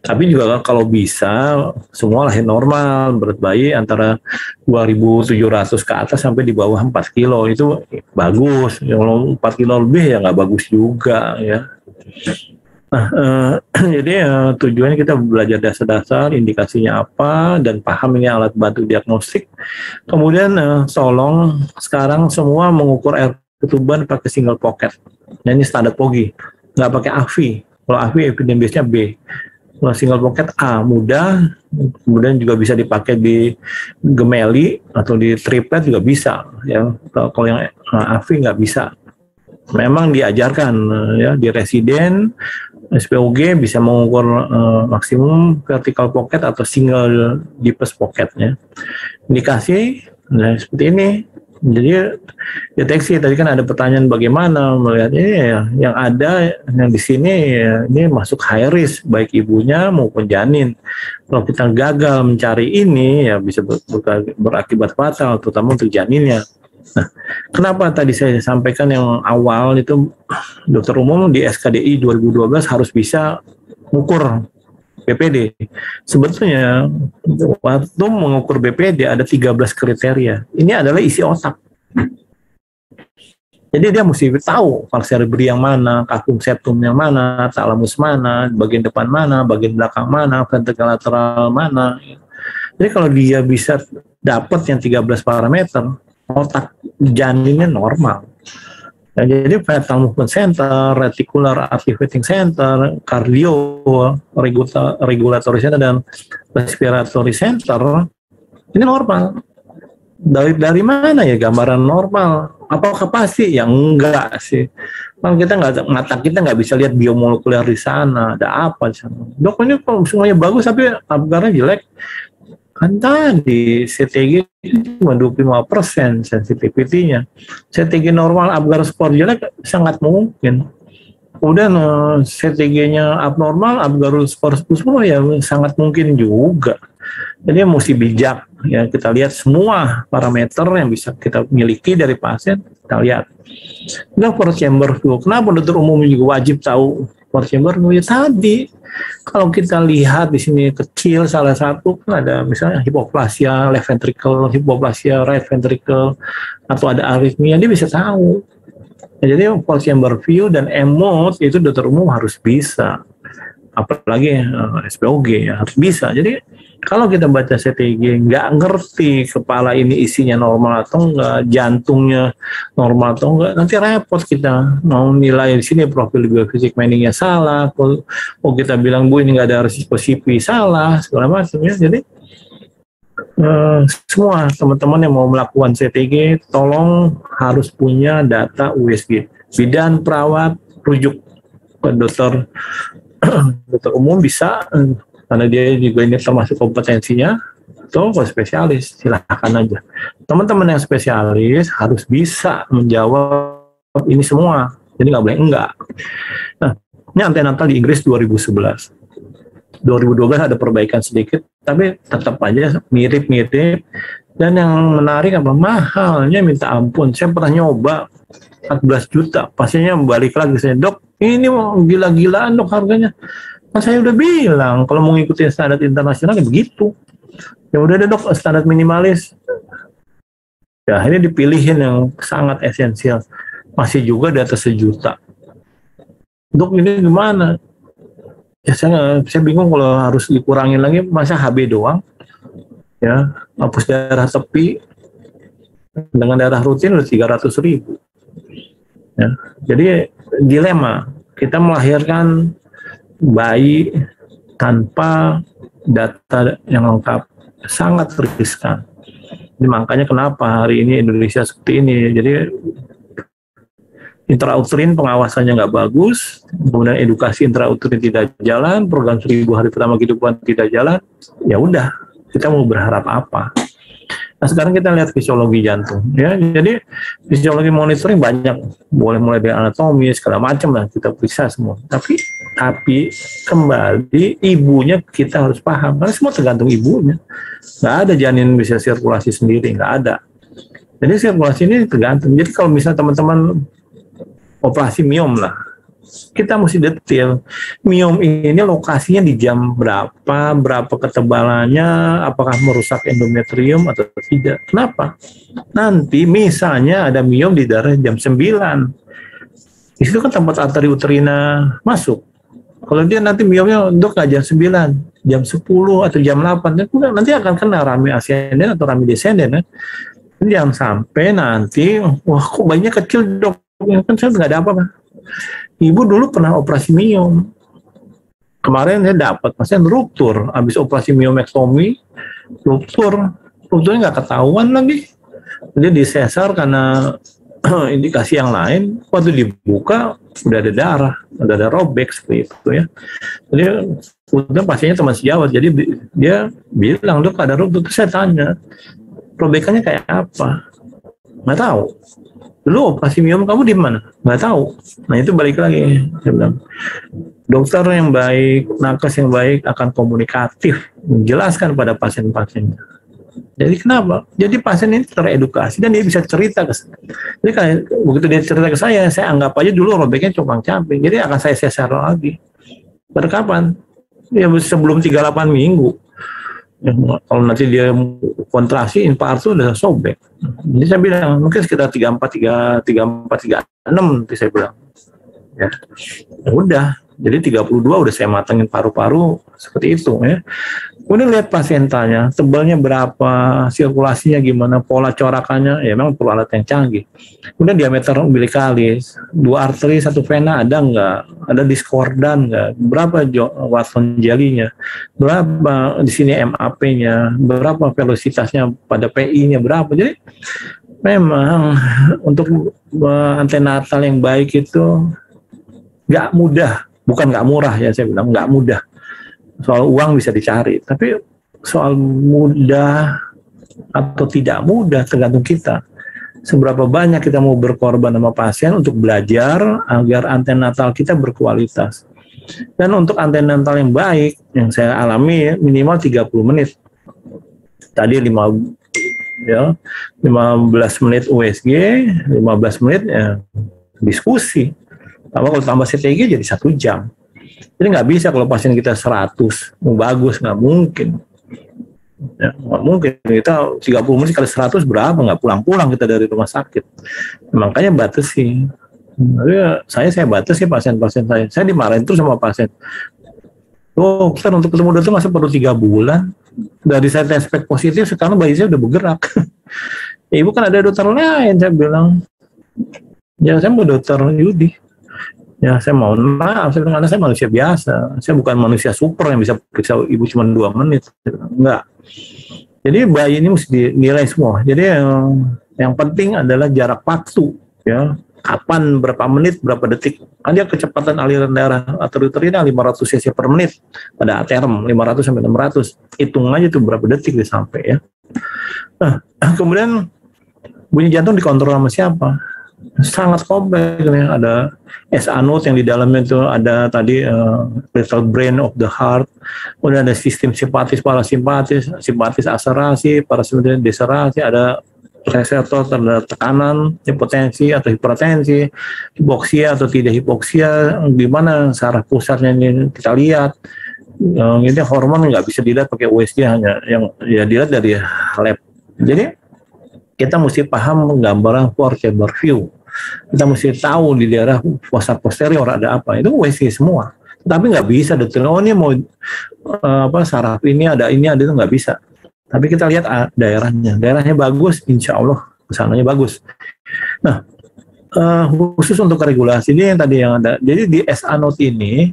tapi juga kalau bisa semua lahir normal, berat bayi antara 2.700 ke atas sampai di bawah 4 kilo itu bagus. Kalau 4 kilo lebih ya nggak bagus juga ya. Nah, jadi tujuannya kita belajar dasar-dasar, indikasinya apa, dan paham ini alat bantu diagnostik. Kemudian tolong sekarang semua mengukur air ketuban pakai single pocket. Nah, ini standar POGI, nggak pakai AFI. Kalau AFI epidemiologisnya B. Kalau single pocket A mudah, kemudian juga bisa dipakai di gemeli atau di triplet juga bisa. Ya, kalau yang AFI nggak bisa. Memang diajarkan ya di residen SPOG bisa mengukur maksimum vertical pocket atau single deepest pocketnya. Indikasi nah, seperti ini. Jadi deteksi tadi kan ada pertanyaan bagaimana melihatnya ya, yang ada yang di sini ya, ini masuk high risk baik ibunya maupun janin. Kalau kita gagal mencari ini ya bisa berakibat fatal terutama untuk janinnya. Nah, kenapa tadi saya sampaikan yang awal itu dokter umum di SKDI 2012 harus bisa mengukur BPD. Sebetulnya waktu mengukur BPD ada 13 kriteria. Ini adalah isi otak. Jadi dia mesti tahu falx cerebri yang mana, cavum septum yang mana, thalamus mana, bagian depan mana, bagian belakang mana, ventricle lateral mana. Jadi kalau dia bisa dapat yang 13 parameter, otak janinnya normal. Nah, jadi fetal movement center, reticular activating center, cardio regulatory center, dan respiratory center ini normal. Dari mana ya gambaran normal? Apakah pasti? Ya enggak sih. Kan kita mata kita nggak bisa lihat biomolekuler di sana. Ada apa di sana? Dok, ini kok semuanya bagus tapi Apgarnya jelek. Kan tadi CTG cuma 25% sensitivity-nya. CTG normal Apgar skor jelek sangat mungkin. Kemudian CTG-nya abnormal, Apgar skor 10 ya sangat mungkin juga. Jadi mesti bijak ya, kita lihat semua parameter yang bisa kita miliki dari pasien, kita lihat. Nah, per chamber flow, kenapa dokter umum juga wajib tahu per chamber flow? Ya tadi, kalau kita lihat di sini kecil, salah satu kan ada misalnya hipoplasia left ventricle, hipoplasia right ventricle, atau ada aritmia, dia bisa tahu. Ya, jadi per chamber view dan EMOT itu dokter umum harus bisa. Apalagi SPOG ya harus bisa. Jadi kalau kita baca CTG nggak ngerti kepala ini isinya normal atau enggak, jantungnya normal atau enggak, nanti repot kita mau nilai di sini profil biofisik mainingnya salah, kalau kita bilang Bu ini nggak ada resiko CP salah, segala macam ya. Jadi semua teman-teman yang mau melakukan CTG tolong harus punya data USG. Bidan, perawat, rujuk ke dokter umum bisa, karena dia juga ini termasuk kompetensinya, atau ke spesialis, silahkan aja. Teman-teman yang spesialis harus bisa menjawab ini semua, jadi nggak boleh enggak. Nah, ini antenatal di Inggris 2011. 2012 ada perbaikan sedikit, tapi tetap aja mirip-mirip. Dan yang menarik apa? Mahalnya minta ampun. Saya pernah nyoba 14 juta, pasiennya balik lagi, saya dok, ini gila-gilaan dok harganya. Kan saya udah bilang kalau mau ngikutin standar internasional ya begitu. Ya udah deh dok, standar minimalis. Ya ini dipilihin yang sangat esensial. Masih juga di atas 1 juta. Dok ini gimana? Ya saya bingung kalau harus dikurangin lagi, masa HB doang? Ya, hapus darah tepi dengan darah rutin udah 300.000. Ya, jadi dilema. Kita melahirkan bayi tanpa data yang lengkap sangat riskan. Jadi makanya kenapa hari ini Indonesia seperti ini. Jadi intrauterin pengawasannya nggak bagus, kemudian edukasi intrauterin tidak jalan, program 1000 hari pertama kehidupan tidak jalan, ya udah, kita mau berharap apa? Nah sekarang kita lihat fisiologi jantung, ya. Jadi fisiologi monitoring banyak, boleh mulai dari anatomi segala macam lah kita periksa semua. Tapi kembali ibunya kita harus paham, karena semua tergantung ibunya. Nggak ada janin bisa sirkulasi sendiri, nggak ada. Jadi sirkulasi ini tergantung. Jadi kalau misalnya teman-teman operasi miom lah, kita mesti detail. Miom ini lokasinya di jam berapa ketebalannya, apakah merusak endometrium atau tidak. Kenapa? Nanti misalnya ada miom di darah jam 9. Di situ kan tempat arteri uterina masuk. Kalau dia nanti miomnya dok nggak jam 9, jam 10 atau jam 8, nanti akan kena rami ascendent atau rami descendent. Ya. Jangan sampai nanti, wah kok bayinya kecil dok, kan saya nggak ada apa-apa. Ibu dulu pernah operasi miom. Kemarin saya dapat pasien ruptur, habis operasi miomektomi, rupturnya nggak ketahuan lagi. Dia disesar karena indikasi yang lain. Waktu dibuka udah ada darah, udah ada robek seperti itu ya. Jadi kemudian pasiennya teman sejawat, jadi dia bilang dok ada ruptur. Terus saya tanya, robekannya kayak apa? Nggak tahu. Dulu operasi miom kamu di mana? Nggak tahu. Nah itu balik lagi. Saya bilang, dokter yang baik, nakes yang baik akan komunikatif, menjelaskan pada pasien-pasiennya. Jadi kenapa? Jadi pasien ini teredukasi dan dia bisa cerita ke saya. Jadi kayak begitu dia cerita ke saya anggap aja dulu robeknya compang-camping. Jadi akan saya sesar lagi. Pada kapan? Ya sebelum 38 minggu. Ya, kalau nanti dia kontraksi infarksi udah sobek. Jadi saya bilang mungkin sekitar 34, 36 nanti saya bilang. Ya udah. Jadi 32 udah saya matengin paru-paru seperti itu ya. Kemudian lihat plasentalnya, tebalnya berapa, sirkulasinya gimana, pola corakannya, ya memang perlu alat yang canggih. Kemudian diameter umbilikalis, 2 arteri, 1 vena ada nggak? Ada diskordan nggak? Berapa Watson jelinya? Berapa di sini MAP-nya? Berapa velositasnya pada PI-nya berapa? Jadi memang untuk antenatal yang baik itu nggak mudah, bukan nggak murah ya, saya bilang nggak mudah. Soal uang bisa dicari, tapi soal mudah atau tidak mudah tergantung kita. Seberapa banyak kita mau berkorban sama pasien untuk belajar agar antenatal kita berkualitas. Dan untuk antenatal yang baik, yang saya alami minimal 30 menit. Tadi 15 menit USG, 15 menit ya, diskusi. Kalau tambah CTG jadi 1 jam. Jadi nggak bisa kalau pasien kita 100, mau bagus, nggak mungkin. Ya, nggak mungkin. Kita 30 menit kali 100 berapa? Nggak pulang-pulang kita dari rumah sakit. Makanya batasi. Saya batasi pasien-pasien saya. Saya dimarahin terus sama pasien. Oh, kita untuk ketemu dokter masa perlu 3 bulan? Dari saya tes spek positif, sekarang bayi saya udah bergerak. Ibu kan ada dokter lain, saya bilang. Ya, saya mau dokter Yudi. Ya, saya mau maaf, saya bilang, saya manusia biasa. Saya bukan manusia super yang bisa periksa ibu cuma 2 menit. Enggak. Jadi bayi ini mesti dinilai semua. Jadi yang penting adalah jarak waktu. Ya, kapan, berapa menit, berapa detik. Kan dia kecepatan aliran darah arteri-arterinya 500 cc per menit. Pada aterm, 500 sampai 600. Hitung aja tuh berapa detik dia sampai ya. Nah, kemudian bunyi jantung dikontrol sama siapa? Sangat kompleks ya. Ada SA node yang di dalamnya itu ada tadi little brain of the heart, kemudian ada sistem simpatis, parasimpatis, simpatis akselerasi, parasimpatis deselerasi, ada reseptor terhadap tekanan, hipotensi atau hipertensi, hipoksia atau tidak hipoksia, gimana saraf pusatnya ini kita lihat. Ini hormon nggak bisa dilihat pakai USG, hanya yang ya dilihat dari lab. Jadi kita mesti paham gambaran four chamber view. Kita mesti tahu di daerah fossa posterior ada apa. Itu USG semua. Tapi nggak bisa detail. Oh ini mau saraf ini ada itu nggak bisa. Tapi kita lihat daerahnya. Daerahnya bagus, insya Allah kesananya bagus. Nah, khusus untuk regulasi ini yang tadi yang ada. Jadi di SA node ini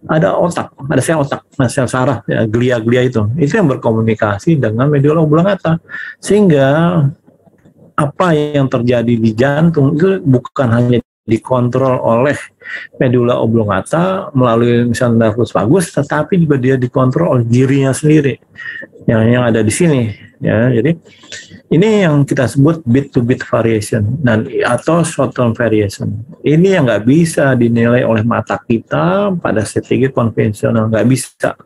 ada otak, ada sel otak, sel saraf, ya, glia-glia itu yang berkomunikasi dengan medula oblongata, sehingga apa yang terjadi di jantung itu bukan hanya dikontrol oleh medula oblongata melalui misalnya nervus vagus, tetapi juga dia dikontrol oleh dirinya sendiri, yang ada di sini, ya. Jadi ini yang kita sebut bit to bit variation dan atau short term variation. Ini yang nggak bisa dinilai oleh mata kita pada CTG konvensional, nggak bisa.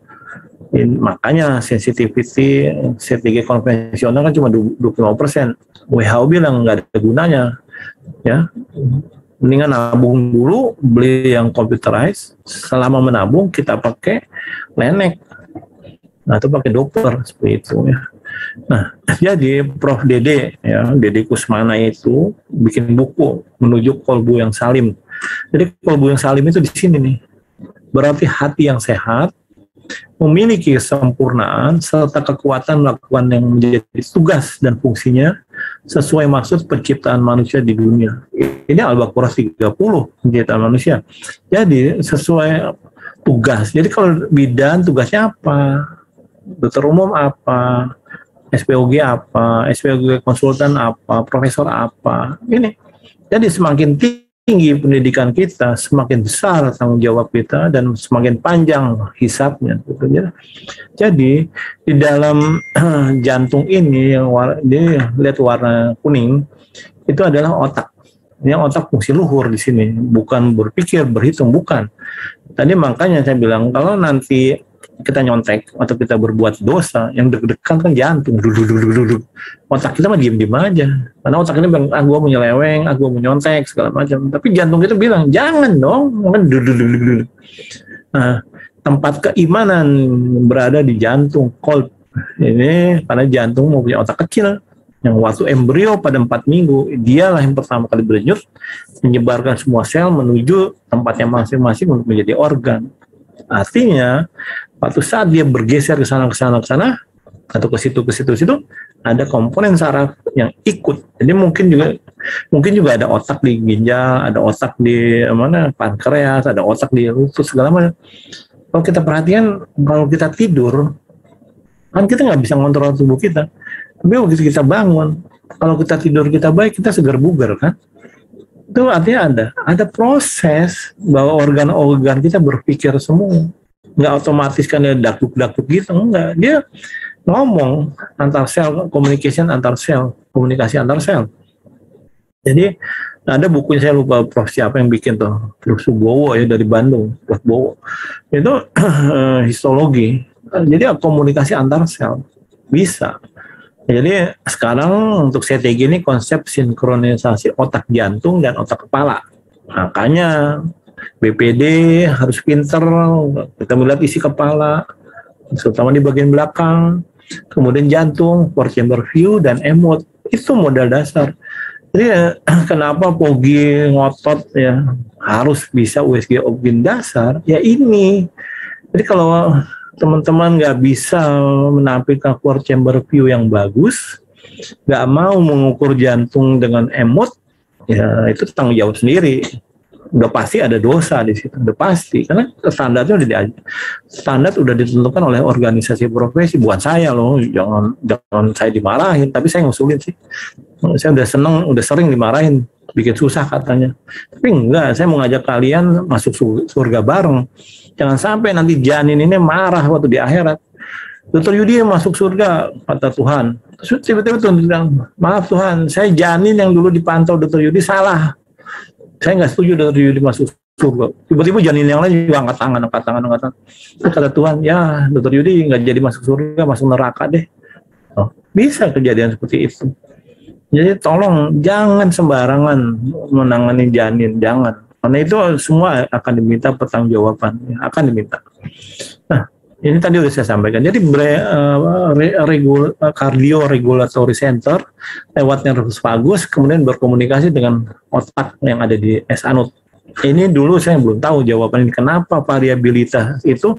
Makanya sensitivity CTG konvensional kan cuma 25%. WHO bilang nggak ada gunanya, ya. Mendingan nabung dulu, beli yang computerized. Selama menabung kita pakai Lenek, nah itu pakai Doppler seperti itu, ya. Nah, jadi Prof. Dede, ya, Dede Kusmana itu bikin buku menuju kolbu yang salim. Jadi kolbu yang salim itu di sini nih. Berarti hati yang sehat, memiliki kesempurnaan serta kekuatan melakukan yang menjadi tugas dan fungsinya sesuai maksud penciptaan manusia di dunia. Ini Al-Baqarah 30 penciptaan manusia. Jadi sesuai tugas. Jadi kalau bidan tugasnya apa? Dokter umum apa? SPOG apa? SPOG konsultan apa? Profesor apa? Ini. Jadi semakin tinggi pendidikan kita, semakin besar tanggung jawab kita dan semakin panjang hisapnya. Jadi di dalam jantung ini yang lihat warna kuning itu adalah otak. Yang otak fungsi luhur di sini, bukan berpikir, berhitung, bukan. Tadi makanya saya bilang kalau nanti kita nyontek atau kita berbuat dosa, yang deg-degan kan jantung. Otak kita mah diem-diem aja. Karena otak ini bilang, gue mau nyeleweng, gue mau nyontek, segala macam. Tapi jantung kita bilang, jangan dong. Nah, tempat keimanan berada di jantung. Ini karena jantung mau punya otak kecil. Yang waktu embrio pada 4 minggu, dialah yang pertama kali berdenyut, menyebarkan semua sel menuju tempatnya masing-masing untuk menjadi organ. Artinya, waktu saat dia bergeser ke sana, atau ke situ, ada komponen saraf yang ikut. Jadi mungkin juga ada otak di ginjal, ada otak di pankreas, ada otak di lutut, segala macam. Kalau kita perhatikan, kalau kita tidur, kan kita nggak bisa ngontrol tubuh kita. Tapi begitu kita bangun, kalau kita tidur kita baik, kita segar bugar kan. Itu artinya ada proses bahwa organ-organ kita berpikir semua. Nggak otomatis kan dia dakuk-dakuk gitu, enggak. Dia ngomong antar sel, komunikasi antar sel. Jadi ada bukunya, saya lupa Prof siapa yang bikin tuh, Prof Subowo ya dari Bandung, Prof Bowo. Itu histologi. Jadi komunikasi antar sel bisa. Jadi sekarang untuk CTG ini konsep sinkronisasi otak jantung dan otak kepala. Makanya BPD harus pinter, kita melihat isi kepala, terutama di bagian belakang, kemudian jantung, four chamber view, dan emot. Itu modal dasar. Jadi kenapa POGI ngotot ya harus bisa USG objin dasar, ya ini. Jadi kalau teman-teman nggak bisa menampilkan four chamber view yang bagus, nggak mau mengukur jantung dengan emot, ya itu tanggung jawab sendiri. Udah pasti ada dosa di situ, udah pasti, karena standarnya standar udah ditentukan oleh organisasi profesi, bukan saya loh, jangan saya dimarahin, tapi saya ngusulin sih. Saya udah sering dimarahin, bikin susah katanya. Tapi enggak, saya mau ngajak kalian masuk surga bareng. Jangan sampai nanti janin ini marah waktu di akhirat. Dr. Yudi masuk surga, kata Tuhan. Terus tiba-tiba Tuhan bilang, maaf Tuhan, saya janin yang dulu dipantau Dr. Yudi salah. Saya nggak setuju Dr. Yudi masuk surga. Tiba-tiba janin yang lain juga angkat tangan. Terus kata Tuhan, ya Dr. Yudi nggak jadi masuk surga, masuk neraka deh. Oh, bisa kejadian seperti itu. Jadi tolong jangan sembarangan menangani janin, jangan. Karena itu semua akan diminta pertanggungjawaban, akan diminta. Nah, ini tadi sudah saya sampaikan. Jadi cardio regulatory center lewat nervus vagus kemudian berkomunikasi dengan otak yang ada di S-anode. Ini dulu saya belum tahu jawabannya kenapa variabilitas itu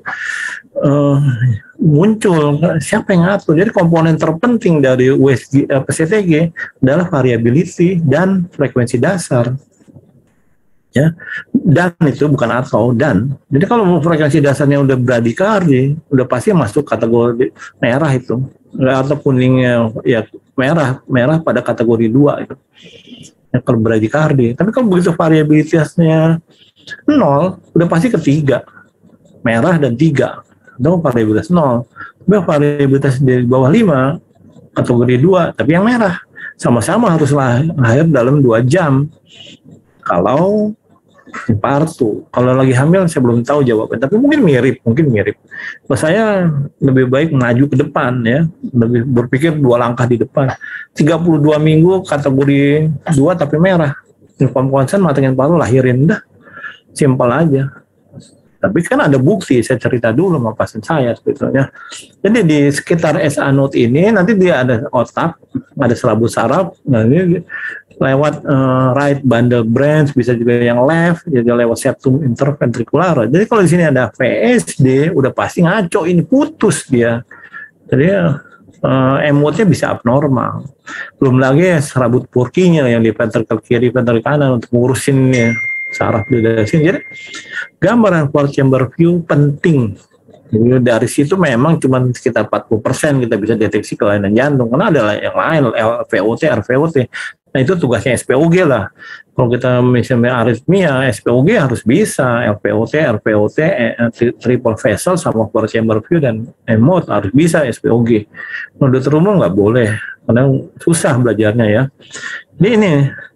muncul, siapa yang ngatur. Jadi komponen terpenting dari USG CTG adalah variability dan frekuensi dasar. Ya, dan itu bukan atau dan. Jadi kalau frekuensi dasarnya udah bradikardi, udah pasti masuk kategori merah itu. Atau kuningnya ya merah pada kategori 2 itu. Ya, kalau bradikardi. Tapi kalau begitu variabilitasnya 0, udah pasti ketiga. Merah dan 3. Itu variabilitas 0. Tapi variabilitas di bawah 5, kategori 2, tapi yang merah. Sama-sama harus lahir dalam 2 jam. Kalau partu, kalau lagi hamil saya belum tahu jawabannya, tapi mungkin mirip. Kalau saya lebih baik maju ke depan ya, lebih berpikir 2 langkah di depan. 32 minggu kategori 2 tapi merah. Inform konsen matengin paru lahirin dah. Simpel aja. Tapi kan ada bukti, saya cerita dulu sama pasien saya sebetulnya. Jadi di sekitar S-anode ini nanti dia ada otak, ada selabut saraf, nah ini lewat right bundle branch, bisa juga yang left, jadi lewat septum interventricular. Jadi kalau di sini ada VSD, udah pasti ngaco, ini putus dia. Jadi emotnya bisa abnormal. Belum lagi serabut Purkinje yang di ventricle kiri, ventricle kanan untuk ngurusin ya, saraf di sini. Jadi gambaran four chamber view penting. Jadi dari situ memang cuma sekitar 40% kita bisa deteksi kelainan jantung, karena ada yang lain, LVOT, RVOT. Nah itu tugasnya SPOG lah. Kalau kita misalnya aritmia, SPOG harus bisa, LVOT, RVOT, triple vessel sama four chamber view dan emot harus bisa SPOG. Kalau dokter umum nggak boleh, karena susah belajarnya ya.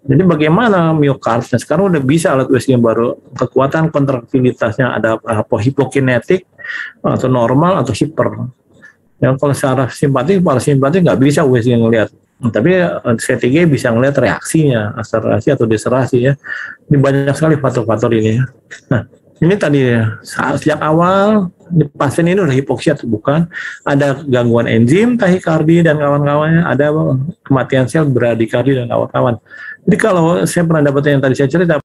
Jadi bagaimana miokardnya? Sekarang udah bisa alat USG yang baru, kekuatan kontraktilitasnya ada hipokinetik atau normal atau hiper. Ya, kalau secara simpatik, parasimpatik nggak bisa USG ngelihat. Tapi CTG bisa ngelihat reaksinya, akselerasi atau deselerasi ya. Ini banyak sekali faktor-faktor ini. Nah, ini tadi sejak awal pasien ini udah hipoksia atau bukan, ada gangguan enzim, tahikardi dan kawan-kawannya, ada kematian sel, bradikardi dan kawan-kawan. Jadi kalau saya pernah dapat yang tadi saya cerita,